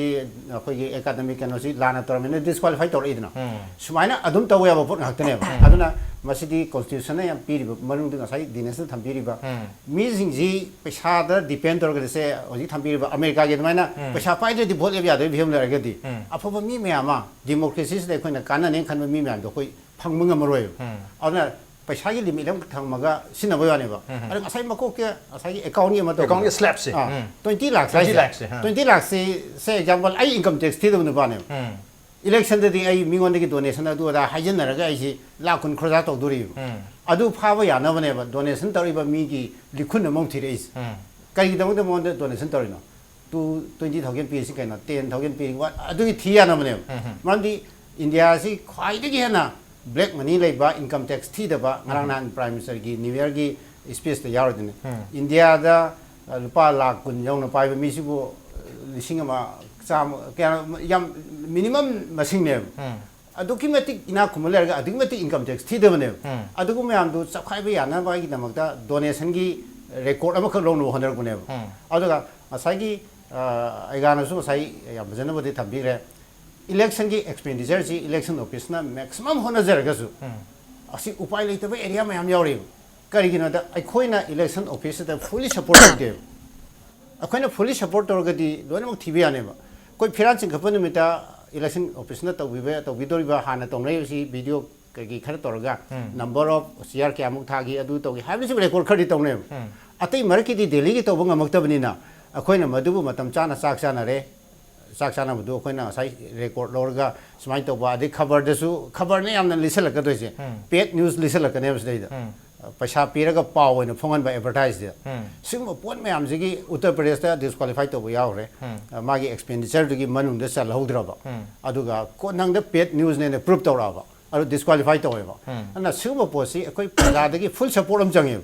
khoi gi academic and osi lana terminal disqualify tor idina sumaina adum taw ya bot haktane aduna masidi constitution ya piri manung dinga sai dinesh thambiri ba mi jingji paisa da depend tor ga se oji thambiri ba america ge maina paisa pai de vote ya de bhim la ga di afoba mi me ama democracy se khoi na kana ne khan mi me am do khoi phangmung amroi aduna paisa gi limit am thangmaga sina ba yani ba ari asai mako ke asai account ni ma to account slap se 20 lakh 20 lakh se example ai income tax thi do ba ne election de ai mingon de donation adu da hajen na ga ai si la kun khroja to duri adu pha ba ya na ba ne ba donation tori ba mi gi likhun na mong thi re is kai gi dong de mon de donation tori no tu 20,000 pi si kai na 10,000 pi wa adu gi thi ya na ba ne man di india si khwai de gi na black money leba income tax thi da ba ngarang nan prime minister gi new year gi space da yar de india da lupa lakh kun yong na pai ba mi si bu lising ma sam yam minimum masing ne adukimatic ina kumulaga adukimatic income tax thi da ne adugu me am du sakhai ba ya na ba gi namak da donation gi record ama khak long no honar ku ne aduga asai gi aiga na su sai ya bajana ba de thambi re election ki expenditure ji election office na maximum hona jarga su asi upai lai tabe area ma yam yauri kari gina da aikoina election office da fully support de akoina fully support tor ga di lone mak thibi ane ba koi phiran sing khapon mi ta election office na to bidori ba hana tong lai si video ki khara tor ga number of CR kya muk thagi adu to gi habli si record khadi tong ne atai mar ki di delhi gi to bang mak tabni na akoina madubu matam chana sak chana re साक्षाना बदो कोइना साइ record लोरगा समाइ तोबा दे खबर दसु खबर ने यामना लिसल का दोसे पेड न्यूज़ लिसल का नेम सदैदा पैसा पीरगा पाव ओइन फोंगन बा एडवर्टाइज दे सिंग पोन में आम जिगी उत्तर प्रदेश दा डिस्क्वालीफाई तोबो यावरे मागी एक्सपेंडिचर दुगी मनुंग दा चल होद्रबा अदुगा को नंग दा पेड न्यूज़ ने प्रूव तोराबा अरु डिस्क्वालीफाई तोयबा अना सिंग पोसी कोइ प्रजा दगी फुल सपोर्ट अम चंगे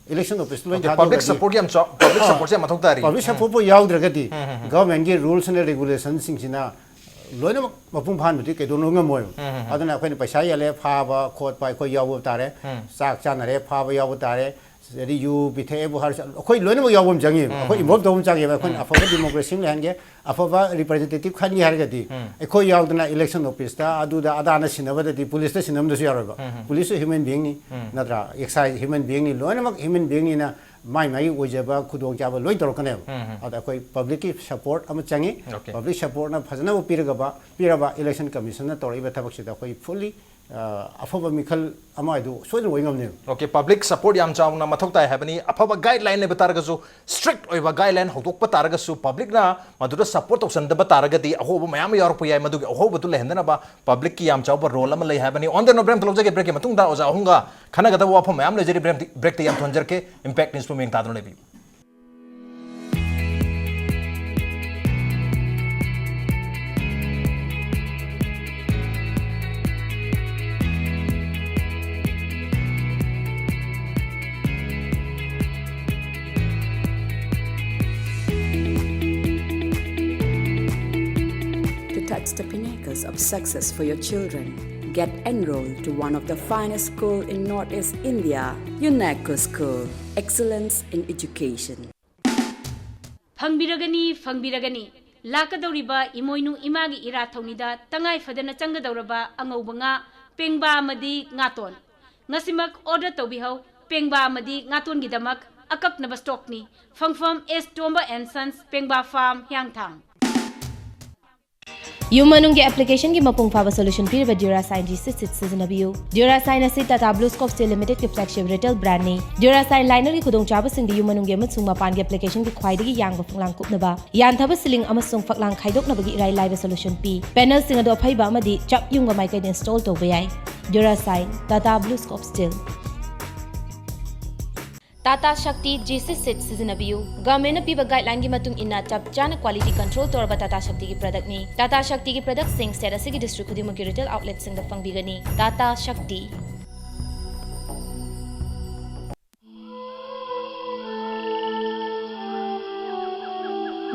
इलेक्शन ऑफिस लोइ पब्लिक सपोर्ट याम पब्लिक सपोर्ट से मथोक तारी पब्लिक सपोर्ट पो यावद्रगदी गवर्नमेंट की रूल्स एंड रेगुलेशन सिंगसिना लोइना मपुंग फान बुति के दोनो ngमोय अदना अखोइन पैसा याले फाबा खोट पाइ खो याव तारे साक चानरे फाबा याव तारे रि यु बिथे बु हर अखोइ लोइना म यावम जंगी अखोइ इन्वॉल्व दम चागे अखोइन अफबा डेमोक्रेसी ले हनगे अफबा रिप्रेजेंटेटिव खानि हरगदी अखोइ यावदना इलेक्शन ऑफिस ता अदुदा अदाना सिनबदि पुलिस ता सिनमदसु यारबा पुलिस ह्यूमन बीइंग नि नत्रा एक्साइज ह्यूमन बीइंग नि लोइना म ह्यूमन बीइंग नि ना माइ माइ ओइजबा खुदों जाबा लोइ तोरकने अदा कोइ पब्लिक की सपोर्ट अम चंगी पब्लिक सपोर्ट ना फजना वो पीरबा इलेक्शन कमीशन ना तोरिबा थबक सिदा कोइ फुल्ली अफबा मिखल अमाइदु सोइदन वइंगमने ओके पब्लिक सपोर्ट याम चाउना मथोक ताइ हैबनी अफबा गाइडलाइन ने बतारगसु स्ट्रिक्ट ओइबा गाइडलाइन होदोक पतारगसु पब्लिक ना मदुदा सपोर्ट तौसन द बतारगदी अहोब मयाम यार पुयाय मदुगे अहोब तु लेहंदना बा पब्लिक की याम चाउबा रोल अम लइ हैबनी ऑन द नो ब्रेम तलोजगे ब्रेक के मतुंग दा ओजा होंगा खनगदा वाफम मयाम लेजरी ब्रेक ते याम थंजर के इंपैक्ट न्यूज़ में तादन लेबी That's the pinnacles of success for your children. Get enrolled to one of the finest schools in Northeast India, UNESCO School. Excellence in Education. Fangbiragani lakadoriba imoinu imagi ira thaunida tangai fadana changadoraba angauba nga pengba amadi ngaton ngasimak order tobihau pengba amadi ngaton gidamak akapnaba stockni fangfam S Tomba and Sons pengba farm hyangthang Manung के application की मपुंग फावा solution पीर बा Durasign G6 सिजनबियो Durasign असी Tata blue scope steel limited के flagship retail brand ने Durasign liner की खुदोंग चाबा सिंग दी Manung के मत सुंग मापान के application की ख्वाइदगी यांग बफंगलांग कुपनबा यान सिलिंग अमसुंग फकलांग खाइदोक नबगी इराई लाइव solution पी panel सिंग अदो अफाइबा अमदी चप युंग माइक install तो बयाई Durasign Tata blue scope steel Tata Shakti G6 सिजनबियो गवर्नमेंट पीबा गाइडलाइन की मतुंग इन्ना चप चाना क्वालिटी कंट्रोल तौर Tata Shakti की प्रोडक्ट नि Tata Shakti की प्रोडक्ट सिंग स्टेट असिगी डिस्ट्रिक्ट खुदिमो की रिटेल आउटलेट सिंग द फंगबिगनी Tata Shakti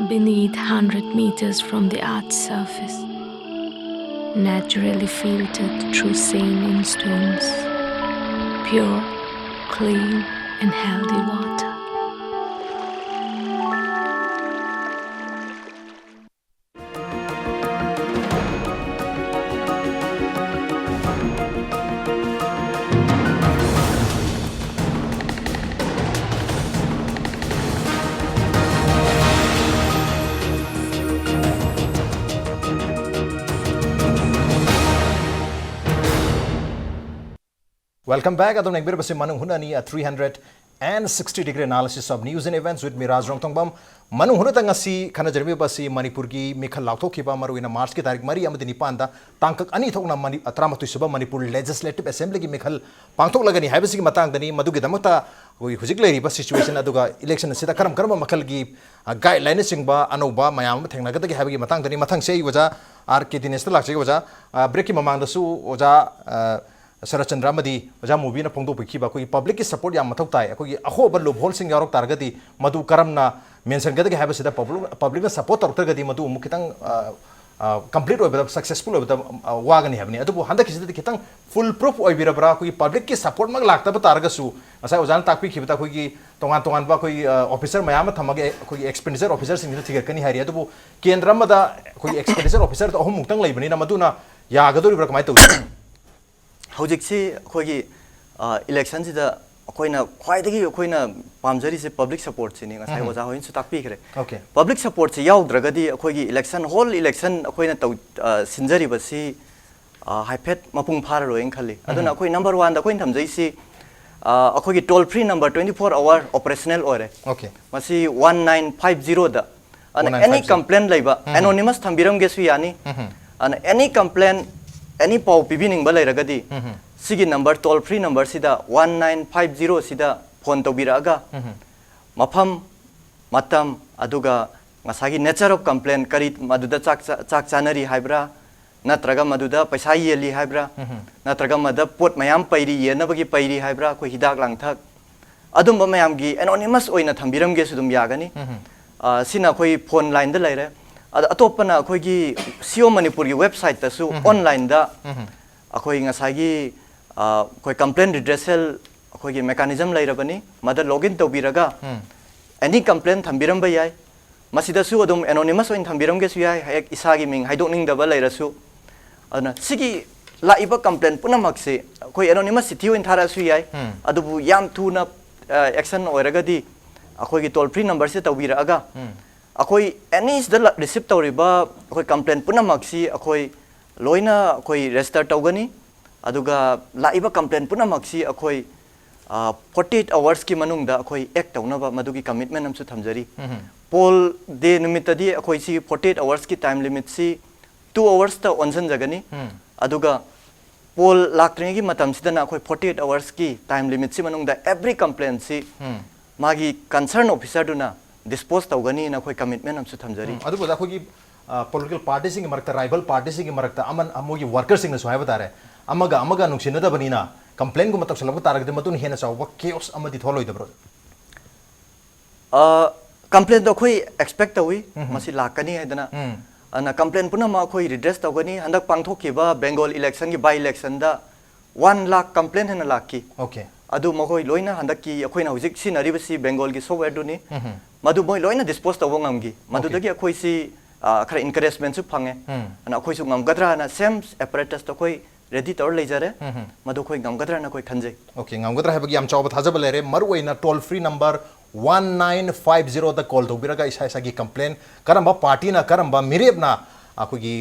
Beneath 100 meters from the Earth's surface, naturally filtered through saline stones, pure, clean and healthy water. Welcome back. Adom nagbir basi Manung Hutna ni a 360-degree analysis of news and events with me NONGTHOMBAM. Manung Hutna tangasi kana jarmi basi Manipur ki mikhal lautho kiba maruina March ki tarik mari amadi nipanda tangkak ani thokna atramatu suba Manipur Legislative Assembly ki mikhal pangthok lagani haibasi ki matang dani madu ki damakta hujik leri ba situation aduga election sida karam makhal ki guideline singba anoba mayam thengna gada ki haibagi matang dani mathang sei waja RK DINESH lakse waja break ki mamang da su waja SARATCHANDRA madi waja MOBI na pongdo pikhiba koi public ki support yam mathok tai koi ahoba lobhol sing yarok targati madu karamna mention gada ki haba sida public na support tarok gadi madu mukitang complete oibada successful oibada wagani habni adu handa kisida kitang full proof oibira bra koi public ki support mag lakta ba targa su asa wajan takpi khibta koi ki tongan ba koi officer mayam thamage koi expenditure officer sing da thigar kani hari adu kendra mada koi expenditure officer to ahum muktang leibani na maduna yagadori bra kamai tu हौजिकसी अखोगी election से अखोइना ख्वाइदगी अखोइना पामजरी से public support से नहीं गसाई वजा होइन सुताक पीखरे public support से याउद्रगदी अखोगी इलेक्शन होल इलेक्शन अखोइना तौ सिंजरी बसी हाइफेट मपुंग फार रोइं खाली अदुना अखोइ नंबर 1 अखोइन थमजैसी अखोगी toll free number 24 hour operational ओरे मसी 1950 दा एनी कंप्लेंट लाइबा एनोनिमस थंबिरम गेसु यानी any complaint any pau pibining balai ragadi sigi number toll free number sida 1950 sida phone tobiraga mafam matam aduga ngasagi nature of complaint kari maduda chak chanari haibra natraga maduda paisa yeli haibra natraga mada pot mayam pairi yenabagi pairi haibra ko hidak langthak adumba mayam gi anonymous oina thambiram ge sudum yagani sina khoi phone line da laire अतोपना अखोगी CEO Manipur की website तसु online दा अखोई ngसागी कोई complaint redressal अखोगी mechanism लाइरबनी मदर लॉगिन तोबिरगा एनी कंप्लेंट थंबिरम बयाय मसिदसु अदुम एनोनिमस ओइन थंबिरम गेसु याय एक इसागी मिंग हाइदोनिंग दबा लाइरसु अदना सिगी लाइबा कंप्लेंट पुनमक्से कोई एनोनिमस सिटी ओइन थारासु याय अदुबु याम थुना एक्शन ओइरगदी अखोगी टोल फ्री नंबर से तोबिरगा अखोई एनी इस द रिसीव तौरिबा अखोई कंप्लेंट पुनमक्सी अखोई लोइना अखोई रजिस्टर तौगनी अदुगा लाइबा कंप्लेंट पुनमक्सी अखोई 48 आवर्स की मनुंग दा अखोई एक्ट तौनबा मदुगी कमिटमेंट हमसु थमजरी पोल दे निमितदी अखोई सी 48 आवर्स की टाइम लिमिट सी 2 आवर्स ता ऑनसन जगनी अदुगा पोल लाक्ट्रिंग की मतम सिदना अखोई 48 आवर्स की टाइम लिमिट सी मनुंग दा एवरी कंप्लेंट सी मागी कंसर्न ऑफिसर दुना dispose tawgani na khoi commitment amsu thamjari adu boda khogi political parties sing marakta rival parties sing marakta aman amogi workers sing na sohai batare amaga nungsin da banina complaint gu matak salab taragde matun hena chawba chaos amadi tholoi da bro complaint do khoi expect tawi masi lakani haidana ana complaint puna ma khoi redress tawgani handak pangthokhiba Bengal election gi by election da 1 lakh complaint hena lakhi okay adu mahoi loina handak ki akhoina hojik sinari basi Bengal gi software duni madu moi loina dispose taw ngamgi madu dagi akhoi si khara encouragement su phange ana akhoi su ngamgadra na same apparatus to khoi ready tor leijare madu khoi ngamgadra na khoi khanje okay ngamgadra habagi am chawba thajaba lere maruina toll free number 1950 da call tobiraga isa isa gi complaint karamba party na karamba mireb na akogi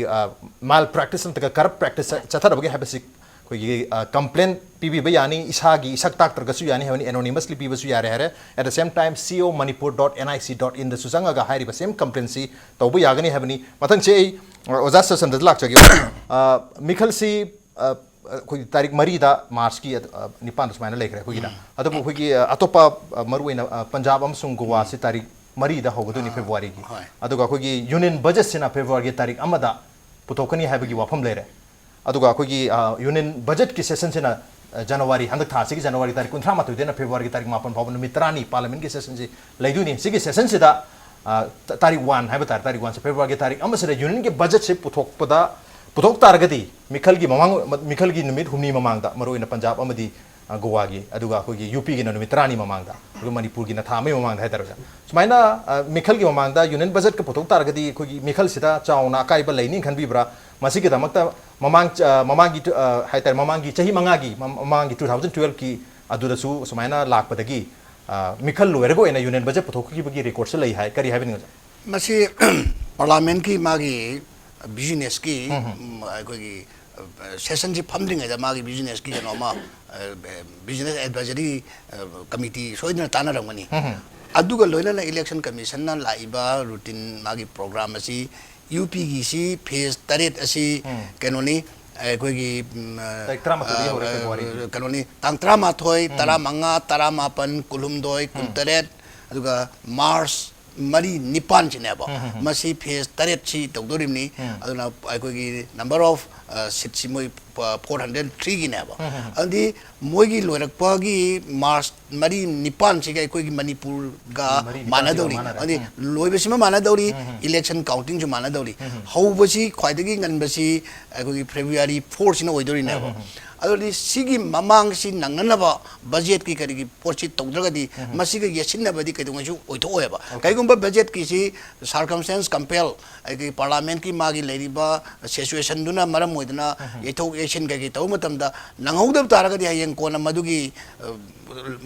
mal practice anta corrupt practice chathara bagi habasi kogi complaint pb bayani isa gi isak tak targasu yani havani anonymously pibasu yare hare at the same time co manipur.nic.in da susanga ga hairi ba same complaint si tobu yagani havani mathang che oza session da lak chagi mikhal si कोई तारीख मरी दा मार्च की निपान सुमायना लेख रहे कोई ना अतो कोई की अतोपा मरुइना पंजाब अमसुंग गोवा से तारीख मरी दा होगदो नि फेब्रुआरी की अतो का कोई यूनियन बजट से ना फेब्रुआरी की तारीख अमदा पुथोकनी हाबगी वाफम लेरे अतो का कोई यूनियन बजट की सेशन से ना जनवरी हंदक था से की जनवरी तारीख 19 मातु देना फेब्रुआरी की तारीख मापन भावन मित्रानी पार्लियामेंट की सेशन से लेदुनी से की सेशन से दा तारीख 1 हाबता तारीख 1 से फेब्रुआरी की तारीख अमसे यूनियन के बजट से पुथोकपदा पुथोक तारगदी मिखल की ममांग मिखल की निमित हुमनी ममांगदा मरोइना पंजाब अमदी गोवा की अदुगा कोई यूपी की निमित रानी ममांगदा मणिपुर की नथामे ममांगदा हैदरजा सुमाइना मिखल की ममांगदा यूनियन बजट का पुथोक तारगदी कोई मिखल सिदा चाउना अकाइबा लेनी खनबीब्रा मसी के दमकता ममांगी हैतर ममांगी चही मंगागी ममांगी 2012 की अदुदसु सुमाइना लाखपदगी मिखल लोयरगो एना यूनियन बजट पुथोक की बगी रिकॉर्ड से लई है करी हैबिंग मसी पार्लियामेंट की मागी बिजनेस की कोई सेशन जी फंडिंग है मागी बिजनेस की जनोमा बिजनेस एडवाइजरी कमिटी सोइना ताना रंगनी अदुगा लोइना इलेक्शन कमीशन ना लाइबा रूटीन मागी प्रोग्राम असी यूपी की सी फेज 3 असी केनोनी कोई केनोनी तांग 13 15 15 कुलुमदोय कुंतरेट अदुगा मार्च मरी निपान चिनेबो मसी फेज 3 सी तौदोरिमनी अदुना आइकोगी नंबर ऑफ सीट सी मोय 403 गिनेबो अंदी मोयगी लोरकपागी मार्च मरी निपान सी आइकोगी मणिपुर गा मानादौरी अंदी लोयबसिमा मानादौरी इलेक्शन काउंटिंग जो मानादौरी हौबसी ख्वाइदगी गनबसी आइकोगी फेब्रुआरी 4 सिना ओइदोरिनेबो अदोली सिगी ममांग सि नंगनबा बजट की करी पोची तौद्रगदी मसिग येसिनबदी कदुंगसु ओइथोएबा कईगुंबा बजट की सि सर्कमस्टेंस कंपेल आई पार्लियामेंट की मागी लेरिबा सिचुएशन दुना मरम ओइदना येथो एशन कगी तौ मतमदा नंगौदब तारगदी हयें कोना मदुगी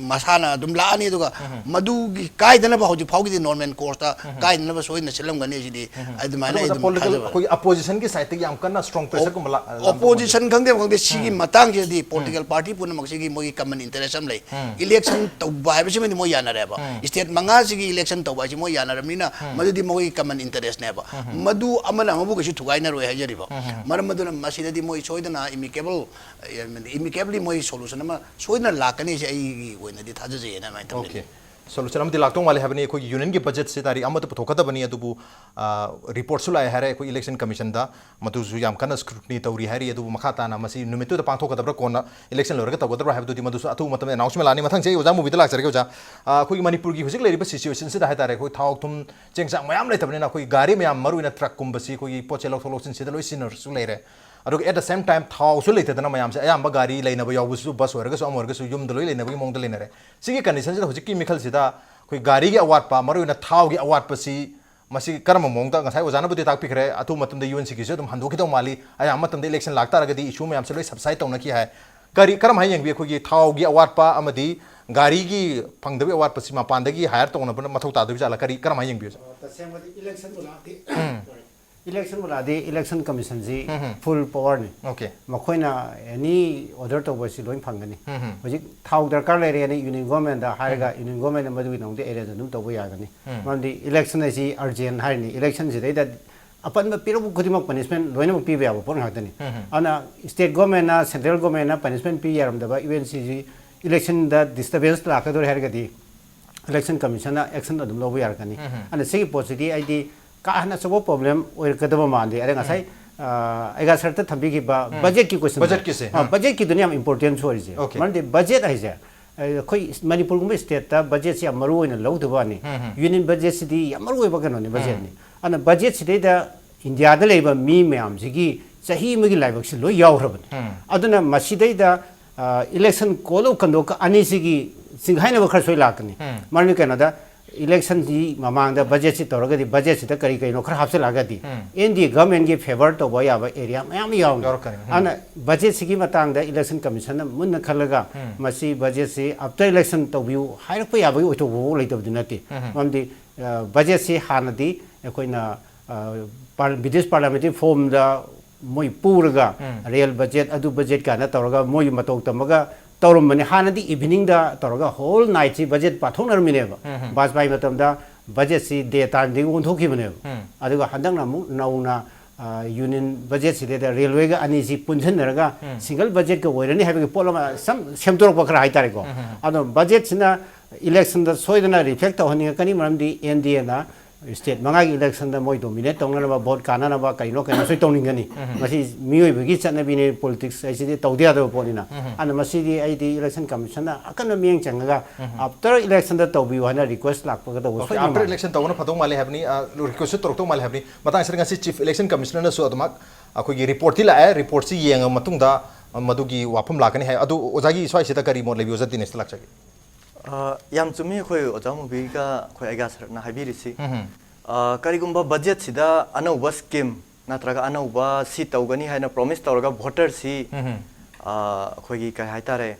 मसाना दुम लानी दुगा मदुगी कायदनबा हौजि फाउगी नॉर्मल कोर्स ता कायदनबा सोइना सिलमगनी सिदि अदमाना पॉलिटिकल कोई अपोजिशन की साइड की याम करना स्ट्रांग प्रेशर को अपोजिशन खंगदे सिगी दी पॉलिटिकल पार्टी पुनः मक्सिगी मोगी कमन इंटरेस्ट हम ले इलेक्शन तौबा हैबसि मनि मो यानरेबा स्टेट मंगा सिगी इलेक्शन तौबा सि मो यानरमनिना मदुदी मोगी कमन इंटरेस्ट नेबा मदु अमन अमबु गसि थुगाइना रोय हाजरिबा मरम मदुना मसिददी मोई सोइदना इमिकेबली मोई सोल्यूशन अमा सोइदना लाकनी से आई ओइनदी थाजजेना माइ तम ओके सोल्यूशन अमदि लाक्तों वाले हबनी कोई यूनियन के बजट से तारी अमत पुथोकत बनी अदुबु रिपोर्ट सुलाय हरे कोई इलेक्शन कमीशन दा मदुजु याम कन स्क्रूटनी तौरी हरी अदुबु मखाता ना मसी नुमितु द पांथोकदब्रा कोना इलेक्शन लोरग तगदब्रा हबदुदि मदुसु अतु मतम अनाउंसमेंट लानी मथंग जे ओजा मुबी द लाक्सरगे ओजा कोई मणिपुर की हुजिक लेरिबा सिचुएशन से दा हायतारे कोई थाव थुम चेंगसा मयाम लेतबनेना कोई गाड़ी मयाम मरुइना ट्रक कुंबसी कोई पोचे लौथोलोक्सिन से लोइ सिनर सु लेरे अदुग एट द सेम टाइम थाव सु लेतदना मयाम से अयाम गाड़ी लेनबा यावबसु बस होरगसु अमरगसु युम दलोइ लेनबगी मोंग द लेनरे सिगी कंडीशन से हुजिक की मिखल सिदा कोई गाड़ी की अवाटपा मरुइना थाव की अवाटपसी मसी करम मोंगदा गसाय ओजानबुदि ताकपिखरे अतु मतमदे यूएनसी की दम हंदोखिदौ माली आया मतमदे इलेक्शन लागतारगदि इशू में हमसे लोई सबसाइड तौनकी है करी करम हाय यंगबि अखोगी थाव की अवाटपा अमदि गाड़ी की फंगदबि अवाटपसी मापानदगी हायर तौनबन मथौ तादबि जाला करी करम हाय यंगबि तसेंगबदि इलेक्शन बुलाती इलेक्शन बुलादी इलेक्शन कमीशन जी फुल पावर ने ओके मखोइना एनी ऑर्डर तौबसि लोइन फंगनी होजिक थाव दरकार लेरे ने यूनियन गवर्नमेंट दा हायगा यूनियन गवर्नमेंट मदुइ नौदे एरिया दम तौबो यागनी मानदि इलेक्शन अछि अर्जेंट हायनी इलेक्शन जिदैदा अपन पिरबु खुदिमक पनिशमेंट लोइनम पिबे याबो पोन हातनी अना स्टेट गवर्नमेंट ना सेंट्रल गवर्नमेंट ना पनिशमेंट पि यारम दबा इवेंसी जी इलेक्शन दा डिस्टर्बेंस लाकदोर हेरगदी इलेक्शन कमीशन ना एक्शन अदुम लोबो यारकनी अना सेगी पोसिटी आईडी काहना सबो प्रॉब्लम ओरकदबा मानदे अरे ngасai आइगा सरत थंबी की बजट की क्वेश्चन बजट की से बजट की दुनिया में इंपोर्टेंट छोरी जे मानदे बजट है जे कोई मणिपुर गुम स्टेट ता बजट से मरु ओइन लौदबानी यूनियन बजट सिदी मरु ओइबा कनो ने बजट ने अन बजट सिदे दा इंडिया दा लेबा मी मैम सिगी सही मगी लाइबक से लो यावरबन अदुना मसीदैदा इलेक्शन कोलो कंदोक अनि सिगी सिंघाइना बखर सोई लाकनी मारनी कनदा इलेक्शन जी ममांग दा बजट से तोरगदी बजट से करी कई नोखर हाफसे लागदी एनडी गवर्नमेंट के फेवर तो बया एरिया मयाम याव अना बजट सिगी मतांग दा इलेक्शन कमीशन मुन्न खलगा मसी बजट से आफ्टर इलेक्शन तो बिउ हाइरक पे याबई ओतो वो लेतबदि नति ममदी बजट से हानदी अखोइना विदेश पार्लियामेंट्री फॉर्म दा मोई पूरगा रियल बजट अदु बजट काना तोरगा मोई मतोक तमगा तौरम मने हानदी इवनिंग दा तोरगा होल नाइट सी बजट पाथोनर मिनेबा बाजपाई मतमदा बजट सी डे टाइम दि उनथोखि बनेबा अदुगा हंदंगना मु नौना यूनियन बजट सी दे रेलवे गा अनि सी पुंजनरगा सिंगल बजट का ओइरनी हाबे पोलमा सम सेमतोरक बखरा हाइतारेको अदो बजट सिना इलेक्शन दा सोइदना रिफ्लेक्ट होनी कनी मरमदी एनडीए ना स्टेट मंगागी इलेक्शन दा मोय डोमिनेट तौननबा वोट काननबा कइनो कइनो सोइ तौनिंगनी मसी मियोइबगी चनबिने पॉलिटिक्स आइसिदि तौदिया दो पोलिना अन मसीदि आइदि इलेक्शन कमीशन अकन मियंग चंगगा आफ्टर इलेक्शन दा तौबियो हना रिक्वेस्ट लाखपगा दो आफ्टर इलेक्शन तौन फतों माले हैबनी रिक्वेस्ट तोरतो माले हैबनी मतांग सिरंगा सि चीफ इलेक्शन कमिश्नर सु अदमक अखोगी रिपोर्ट ति लाए रिपोर्ट सि येंग मतुंगदा मदुगी वाफम लाकनी है अदु ओजागी स्वाइ सिदा करी मोड लेबियो जति नेस्ट लाकचगी याम चुमी खोय ओजा मुबी का खोय आगा सरना हाबिरिसी करिगुम्बा बजट सिदा अनौबा स्कीम नत्रगा अनौबा सी तौगनी हाइना प्रॉमिस तौरगा वोटर सी खोगी काय हाइतारे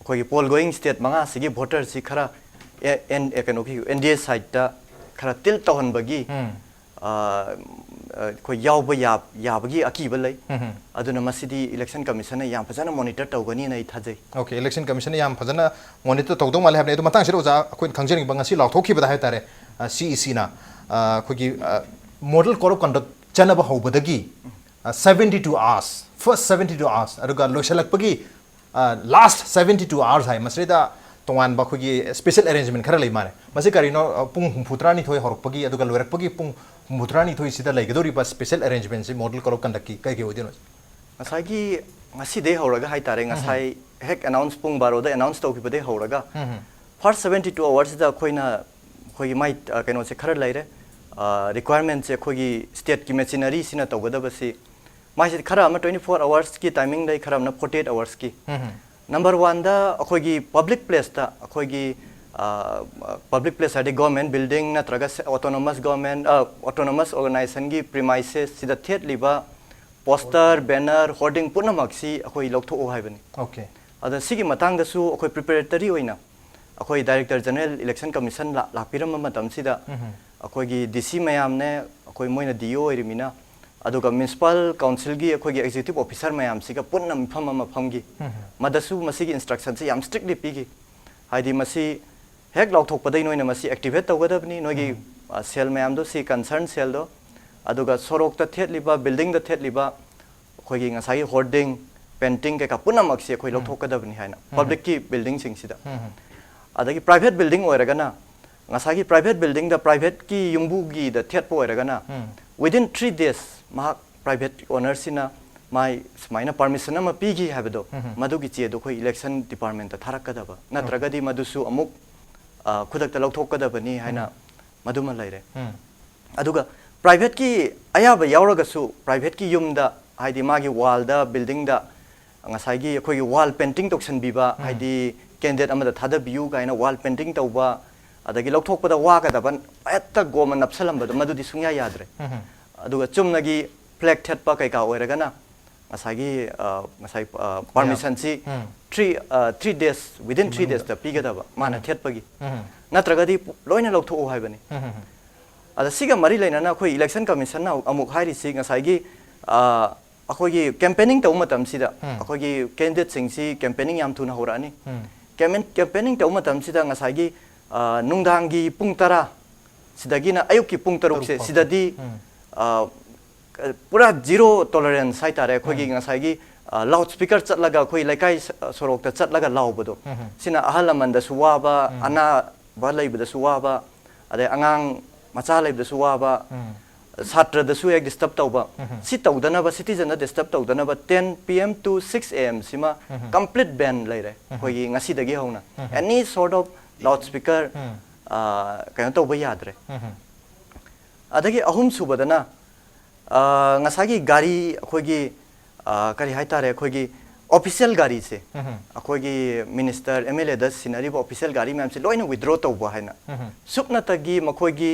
खोगी पोल गोइंग स्टेट मंगा सिगी वोटर सी खरा एन एकनोकी एनडीए साइड ता खरा तिल तौहनबगी खोय यावबा याबगी अकीबा लै अदुना मसिदी इलेक्शन कमीशन याम फजना मॉनिटर तौगनी नै थाजै ओके इलेक्शन कमीशन याम फजना मॉनिटर तौदो माले हैबने मतांग सिर ओजा कोइन खंगजेनि बंगासी लाथोखिबदा हाइतारे सीईसी ना खोगी मॉडल कोड ऑफ कंडक्ट चनब हौबदगी 72 आवर्स फर्स्ट 72 आवर्स अरुगा लोशलकपगी लास्ट 72 आवर्स हाय मसरेदा तोंगान बखोगी स्पेशल अरेंजमेंट खरा लै मारे मसे करिनो पुंग हुमफुत्रानी थोय हरकपगी अदुगा लोरकपगी पुंग हुमफुत्रानी थोय सिदा लैगदोरी बस स्पेशल अरेंजमेंट से मॉडल कोड ऑफ कंडक्ट की कई होदिनो ngasi ngasi de horaga hai tare ngasai hek announce pung baro da announce to kibade horaga first 72 hours da khoina khoi mai kaino se khara laire requirement se khogi state ki machinery sina togada basi mai se khara ma 24 hours ki timing dai khara na 48 hours ki number 1 da khogi public place da khogi public place adi government building na traga autonomous government autonomous organization gi premises sida thet liba poster banner hoarding puna maksi akhoi loktho o haibani okay ada sigi matang da su akhoi preparatory oina akhoi director general election commission la piram matam sida akhoi gi dc mayam ne akhoi moina dio irimina aduga municipal council gi akhoi gi executive officer mayam siga punna mpham ma phamgi madasu masigi instruction se yam strictly pigi haidi masi hek lokthok padai noina masi activate tawgadabni noigi cell mayam do si concern cell do aduga sorok ta thetliba building da thetliba khogi ngasai hoarding painting ke ka punamak se khoi lokthokadabni haina public ki building sing sida adagi private building oiragana ngasai ki private building da private ki yungbu gi da thet po oiragana within 3 days ma private owner sina mai smaina permission ama pigi habdo madu gi che do khoi election department ta tharakadaba natragadi madusu amuk khudak ta lokthokadabani haina maduma laire aduga private ki ayaba yauragasu private ki yumda haidi magi wall da building da ngasai gi khoi wall painting toksan biba haidi candidate amada thada biu gaina wall painting tauba adagi lokthokpada wa ga daban atta goma napsalam badu madudi sungya yadre aduga chumnagi flag thet pa kai ka oiragana ngasai gi ngasai permission si 3 days within 3 days da piga daba mana thet pagi natragadi loina loktho haibani ada siga mari laina na khoi election commission na amuk hairi si ngasai gi akhoi gi campaigning taw matam sida akhoi gi candidate sing si campaigning yam thuna horani campaigning taw matam sida ngasai gi nungdang gi pung tara sidagi na ayuk ki pung taruk se sidadi pura zero tolerance sai tare khoi gi ngasai gi loud speaker chatlaga khoi laikai sorok ta chatlaga lawbodo sina ahalaman da suwa ba ana ba leiba da suwa ba ade angang macha leib da suwa ba satra da su ek disturb tauba si taudana ba citizen da disturb taudana ba 10 pm to 6 am sima complete ban laire khoi ngasi dagi hauna any sort of loudspeaker kayo tauba yadre adagi ahum subadana ngasagi gari khoi gi kari hai tare khoi gi official gari se khoi gi minister MLA da scenery ba official gari mam se loina withdraw to ba haina supna ta gi makhoi gi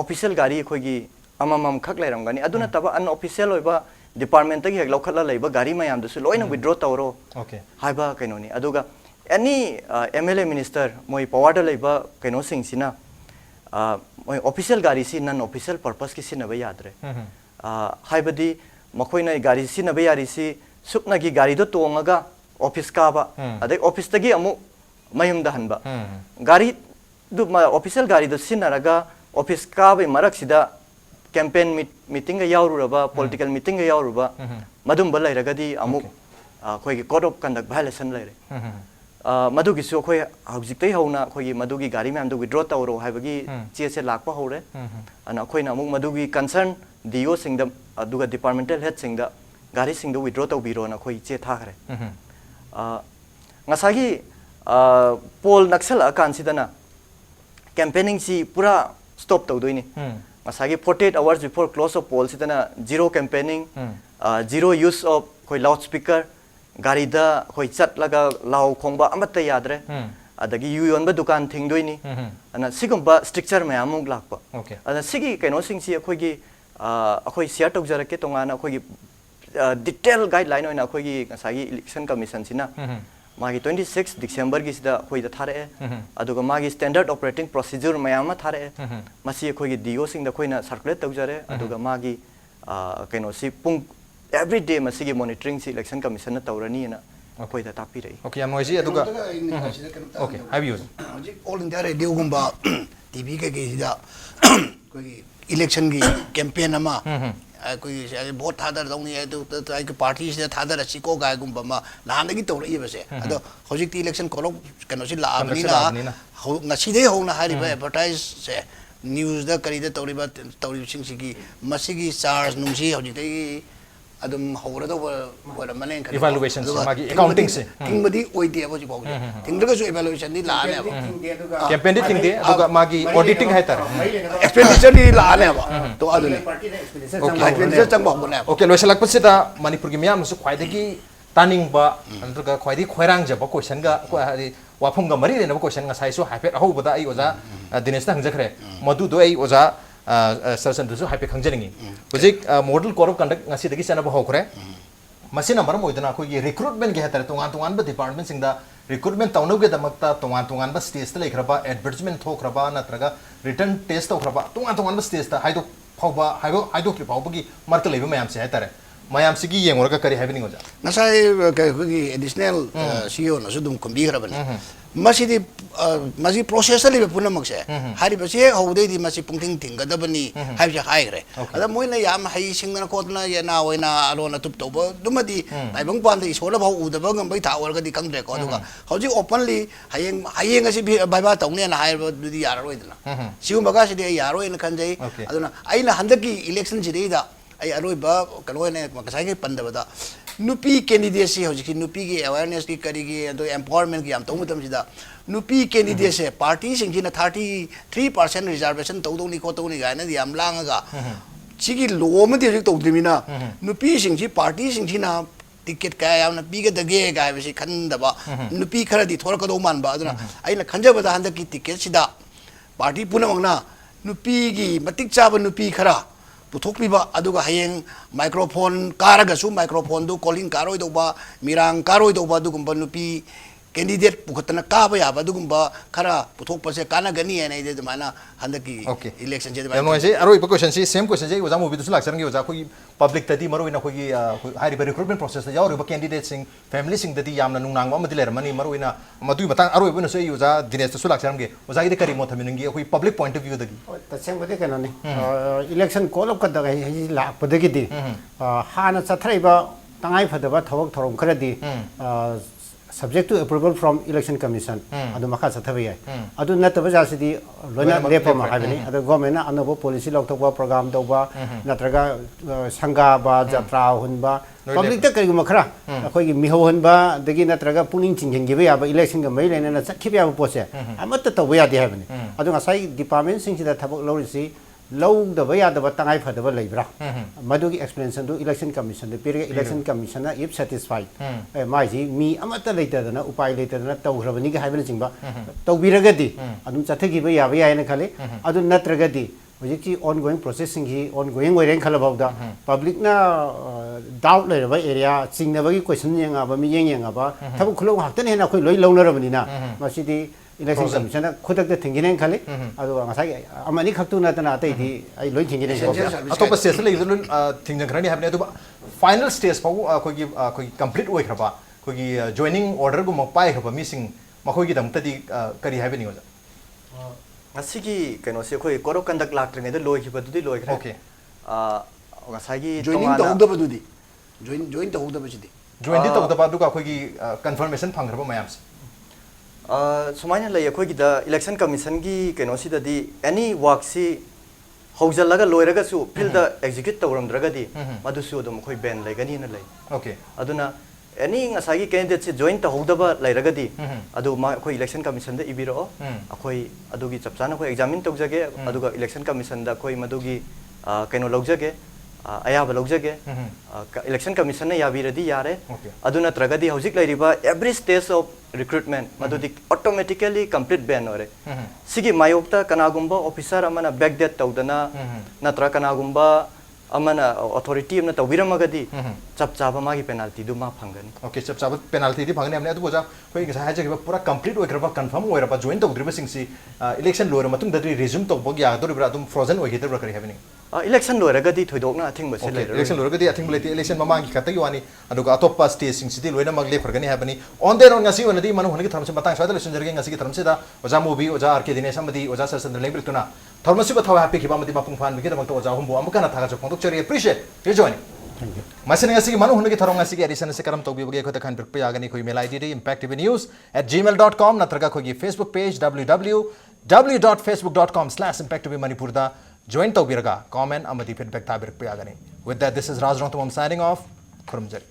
official gari khoi gi amamam khak lai ram gani aduna taba unofficial oiba department gi lokhala leiba gari mayam da su loina withdraw tawro okay haiba kaino ni aduga any MLA minister moi power da leiba kaino sing sina moi official gari si non official purpose ki sina ba yadre haibadi makhoi gari sina ba yari si supna gi gari do tongaga office ka ba adai office tagi amu mayum da hanba gari du official gari do sinaraga office ka ba marak sida campaign meeting ga yaururaba political meeting ga yaururaba madum ba lairagadi amu khoi gi code of conduct violation laire madu gi su khoi hauzik tai hauna khoi gi madu gi gari mam du withdraw tawro haibagi che se lakpa hore ana khoi na amu madu gi concern DO singdam aduga departmental head singda gari singda withdraw tawbiro na khoi che thakre ngasagi poll naksal akan sidana campaigning si pura stop tawdoini ngasagi 48 hours before close of poll sidana zero campaigning zero use of khoi loudspeaker gari da khoi chat laga lau khongba amata yadre adagi yu yonba dukan thingdoini ana sigumba structure mayam mung lakpa okay ana sigi kaino sing si khoi gi akhoi share tok jarake tongana khoi gi detail guideline oina khoi gi ngasagi election commission sina magi 26 December gi sida khoi da thare aduga magi standard operating procedure mayam ma thare masi khoi gi DO sing da khoi na circulate tok jare aduga magi kaino si pung every day masigi monitoring si election commission na tawrani na khoi da tapi rei okay am noisy aduga okay have you all India radio gumba TV ke ge sida koi election gi campaign ama koi vote thadar dong ni adu tai ke party se thadar asi ko ga gumba ma lan gi tawra i base ado hojik election kolok kano si la abni na ngasi de ho na hari ba advertise se news da kari da tawri ba tawri sing sigi masigi charge nungsi hojik dei adum hora do wala mane kan evaluation magi accounting se ting badi oide abo ji bawu ting daga so evaluation ni la ne aba campaign di thing de aduga magi auditing hai tar expenditure ni la ne aba to adu ne expenditure chang ba ne okay loisalak pasida manipur gi miyam su khwai dagi taning ba aduga khwai di khoirang ja ba question ga wafum ga mari ne ba question ga sai su haipet ho bada ai oza dinesh ta hangjakre madu do ai oza Sarsan dusu happy khangjaringi hojik model code of conduct ngasi dagi chana ba hokre masina maram oidana ko ye recruitment ge hatar tungan ba department singda recruitment tawno ge damakta tungan ba stage ta lekraba advertisement thokraba natraga written test thokraba tungan ba stage ta haido phawba haido kri phawba gi mark leiba mayam se hatar mayam sigi yengorga kari happening oja nasai ko gi additional CEO na sudum kombi grabani masidi masi process ali puna makse hari base haude di masi pungting tinga dabani hai ja hai gre ada moina yam hai singna kotna ya na oina alona tup to bo dumadi ai bang pan di sola bau uda bang bai tha war ga di kangre ko duga hauji openly hayeng asi bai ba tawne na hai di yar roi dana siu baga si di yar roi na kanjai aduna aina handaki election si da ai aroi ba kanoi ne makasai ke pandabada nupi candidacy hojiki nupi ki awareness ki kari ki ado empowerment ki am to mutam sida nupi candidacy party sing jina 33% reservation to ni ko to ni ga na di am lang ga chigi lo ma di to dimina nupi sing ji party sing jina ticket ka ya na pi ga dage ga ba si khan da ba nupi khara di thor ka do man ba aduna aina khanja ba da handa ki ticket sida party punamang na nupi gi matik cha ba nupi khara puthokliba aduga hayeng microphone karaga su microphone du calling karoi doba mirang karoi doba dugumba nupi candidate pukatana kaba ya ba dugumba khara puthok pase kana gani ene de mana handaki election je de no je aroi ba question si same question je oja movie du sulak sarang oja khoi public tadi maroi na khoi hari ba recruitment process ya ori ba candidate sing family sing tadi yamna nungnang ma madiler mani maroi na madui matang aroi ba no se oja dinesh sulak sarang ge oja ide kari mo thaminungi khoi public point of view dagi taseng bade kana ni election call of kada hi la padagi di hana chathrai ba tangai phadaba thawak thorom kharadi subject to approval from election commission adu makha sathabai adu nataba jasidi loina lepama habini adu government na anabo policy lokthokba program doba natraga sangha ba jatra hunba public ta kari makhara akoi gi miho hunba dagi natraga puning chinghengi ba ba election ga mai lena na sakhiba ba pose amatta to ya de habini adu ngasai department sing sida thabak lorisi लौदब यादब तंगाई फदब लेब्रा मदुगी explanation दु election commission दे पिरे election commission if satisfied माइजी मी अमत लेतदना उपाय लेतदना तौग्रबनी गे हाइबन चिंबा तौबिरगदी अदुम चथगिबा याबा यायना खले अदु नत्रगदी हजिकी ऑनगोइंग प्रोसेसिंग ही ऑनगोइंग वेरें खलबाउदा पब्लिक ना डाउट लेरबा एरिया चिंगनबगी क्वेश्चन यंगाबा मी यंगाबा थबु खुलो हाक्तन हेना खोइ लोइ लौनरबनिना मसिदी इलेक्शन कमीशन खुदक थिंगिने खाली अदो ngасai amani khaktu na tana atai di ai loi thingine अतोप स्टेज ले इजन थिंजन खरनी हाबने अदु फाइनल स्टेज पाउ कोई कंप्लीट ओइ खरबा कोई जॉइनिंग ऑर्डर गु मपाइ खरबा मिसिंग मखोइ गी दमतदी करी हाबनि ओजा ngasi keno se khoi koro conduct lak trene de loi khiba dudi loi khre Okay. ngasi gi joining to hudaba dudi join to hudaba chidi join di tawda ba du ka khoi gi confirmation phangraba mayam se sumaina lai khoi gi da election commission gi keno si da di any work si hojalaga loiraga su field da execute tawram draga di madu su dum khoi ban lai gani na lai okay aduna any ngasi gi candidate si join to hudaba lairaga di adu ma khoi election commission da ibiro akhoi adu gi chapchana khoi examine tawjage adu ga election commission da khoi madu gi keno logjage ayaba logjage election commission na yabiradi yare aduna tragadi hojik lairiba every stage of recruitment madudi automatically complete ban ore sigi mayokta kanagumba officer amana backdate tawdana natra kanagumba amana authority amna tawbiramagadi chap chaba magi penalty du ma phangani okay chap chaba penalty di phangani amne adu boja khoi gi sahaja gi pura complete oi graba confirm oi raba join tawdriba singsi election loira matung dadi resume tawbo gi agdo ribra dum frozen oi gitar kari happening election loiragadi thoidokna athing ba se okay election loiragadi athing leti election mamang gi khatagi wani aduga atopa state sing city loina magle phorgani happening on there on ngasi onadi manu hongi tharamse matang swaida election jarge ngasi gi tharamse da oja mobi oja RK dinesh amadi oja sarachandra lebrikuna tharmasi ba thawa happy khiba amadi mapung phan bigi damang to oja humbo amukana thaga chok pondok chori appreciate you joining masine ngasi gi manu hongi tharong ngasi gi edition se karam tawbi bagi khota khan birpe agani khoi mail id impactvnews@gmail.com natraga khoi gi facebook page www.facebook.com/impactvmanipur da join tawbiraga comment amadi feedback tabirpe agani with that this is Raj Nongthomam signing off khurumjari